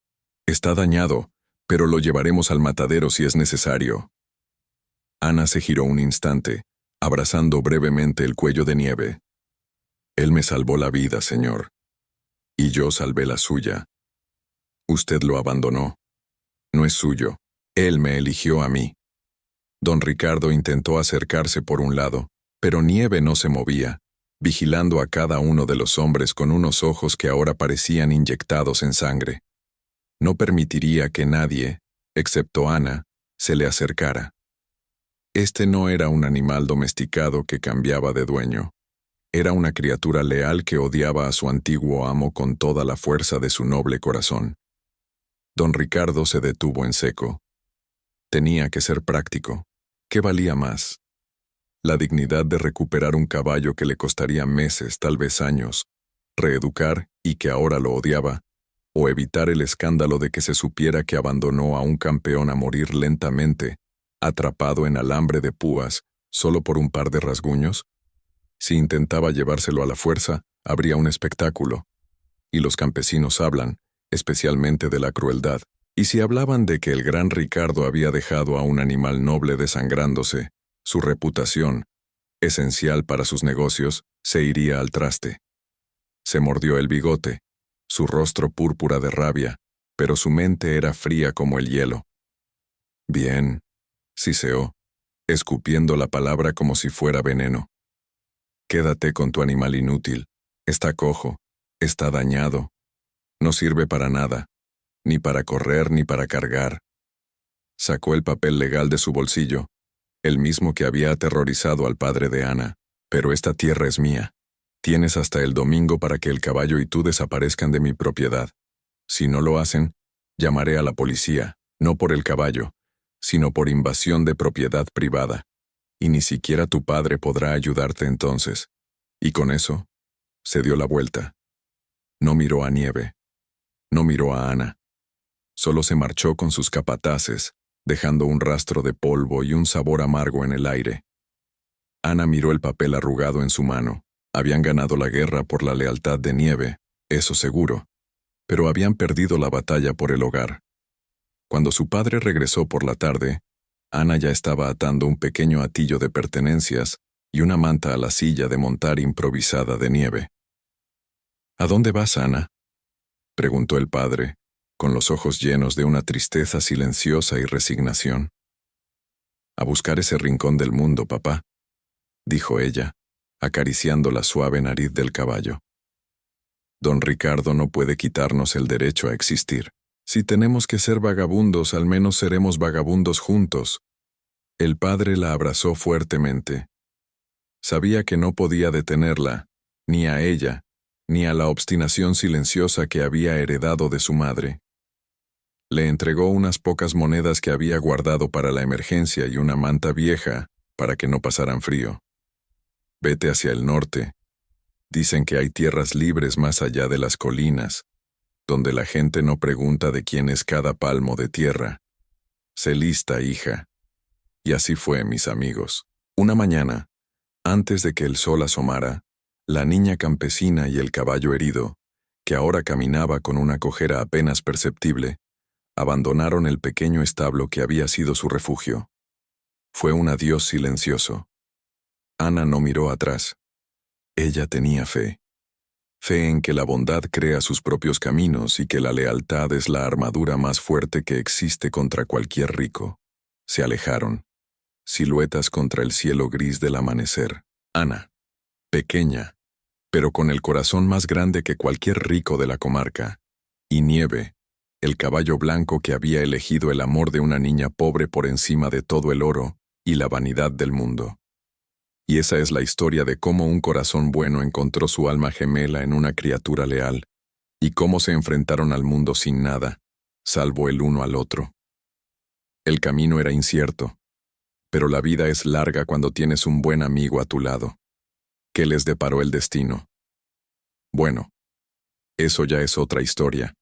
Está dañado, pero lo llevaremos al matadero si es necesario». Ana se giró un instante, abrazando brevemente el cuello de Nieve. «Él me salvó la vida, señor. Y yo salvé la suya. Usted lo abandonó. No es suyo. Él me eligió a mí». Don Ricardo intentó acercarse por un lado, pero Nieve no se movía, vigilando a cada uno de los hombres con unos ojos que ahora parecían inyectados en sangre. No permitiría que nadie, excepto Ana, se le acercara. Este no era un animal domesticado que cambiaba de dueño. Era una criatura leal que odiaba a su antiguo amo con toda la fuerza de su noble corazón. Don Ricardo se detuvo en seco. Tenía que ser práctico. ¿Qué valía más? La dignidad de recuperar un caballo que le costaría meses, tal vez años, reeducar y que ahora lo odiaba, o evitar el escándalo de que se supiera que abandonó a un campeón a morir lentamente, atrapado en alambre de púas, solo por un par de rasguños. Si intentaba llevárselo a la fuerza, habría un espectáculo. Y los campesinos hablan, especialmente de la crueldad. Y si hablaban de que el gran Ricardo había dejado a un animal noble desangrándose, su reputación, esencial para sus negocios, se iría al traste. Se mordió el bigote, su rostro púrpura de rabia, pero su mente era fría como el hielo. «Bien», siseó, escupiendo la palabra como si fuera veneno. «Quédate con tu animal inútil. Está cojo, está dañado. No sirve para nada, ni para correr ni para cargar». Sacó el papel legal de su bolsillo, el mismo que había aterrorizado al padre de Ana. «Pero esta tierra es mía. Tienes hasta el domingo para que el caballo y tú desaparezcan de mi propiedad. Si no lo hacen, llamaré a la policía, no por el caballo, sino por invasión de propiedad privada. Y ni siquiera tu padre podrá ayudarte entonces». Y con eso, se dio la vuelta. No miró a Nieve. No miró a Ana. Solo se marchó con sus capataces, dejando un rastro de polvo y un sabor amargo en el aire. Ana miró el papel arrugado en su mano. Habían ganado la guerra por la lealtad de Nieve, eso seguro, pero habían perdido la batalla por el hogar. Cuando su padre regresó por la tarde, Ana ya estaba atando un pequeño atillo de pertenencias y una manta a la silla de montar improvisada de Nieve. «¿A dónde vas, Ana?», preguntó el padre, con los ojos llenos de una tristeza silenciosa y resignación. «A buscar ese rincón del mundo, papá», dijo ella, acariciando la suave nariz del caballo. «Don Ricardo no puede quitarnos el derecho a existir. Si tenemos que ser vagabundos, al menos seremos vagabundos juntos». El padre la abrazó fuertemente. Sabía que no podía detenerla, ni a ella, ni a la obstinación silenciosa que había heredado de su madre. Le entregó unas pocas monedas que había guardado para la emergencia y una manta vieja para que no pasaran frío. «Vete hacia el norte. Dicen que hay tierras libres más allá de las colinas, donde la gente no pregunta de quién es cada palmo de tierra. Sé lista, hija». Y así fue, mis amigos. Una mañana, antes de que el sol asomara, la niña campesina y el caballo herido, que ahora caminaba con una cojera apenas perceptible, abandonaron el pequeño establo que había sido su refugio. Fue un adiós silencioso. Ana no miró atrás. Ella tenía fe. Fe en que la bondad crea sus propios caminos y que la lealtad es la armadura más fuerte que existe contra cualquier rico. Se alejaron, siluetas contra el cielo gris del amanecer. Ana, pequeña, pero con el corazón más grande que cualquier rico de la comarca, y Nieve, el caballo blanco que había elegido el amor de una niña pobre por encima de todo el oro y la vanidad del mundo. Y esa es la historia de cómo un corazón bueno encontró su alma gemela en una criatura leal, y cómo se enfrentaron al mundo sin nada, salvo el uno al otro. El camino era incierto, pero la vida es larga cuando tienes un buen amigo a tu lado. ¿Qué les deparó el destino? Bueno, eso ya es otra historia.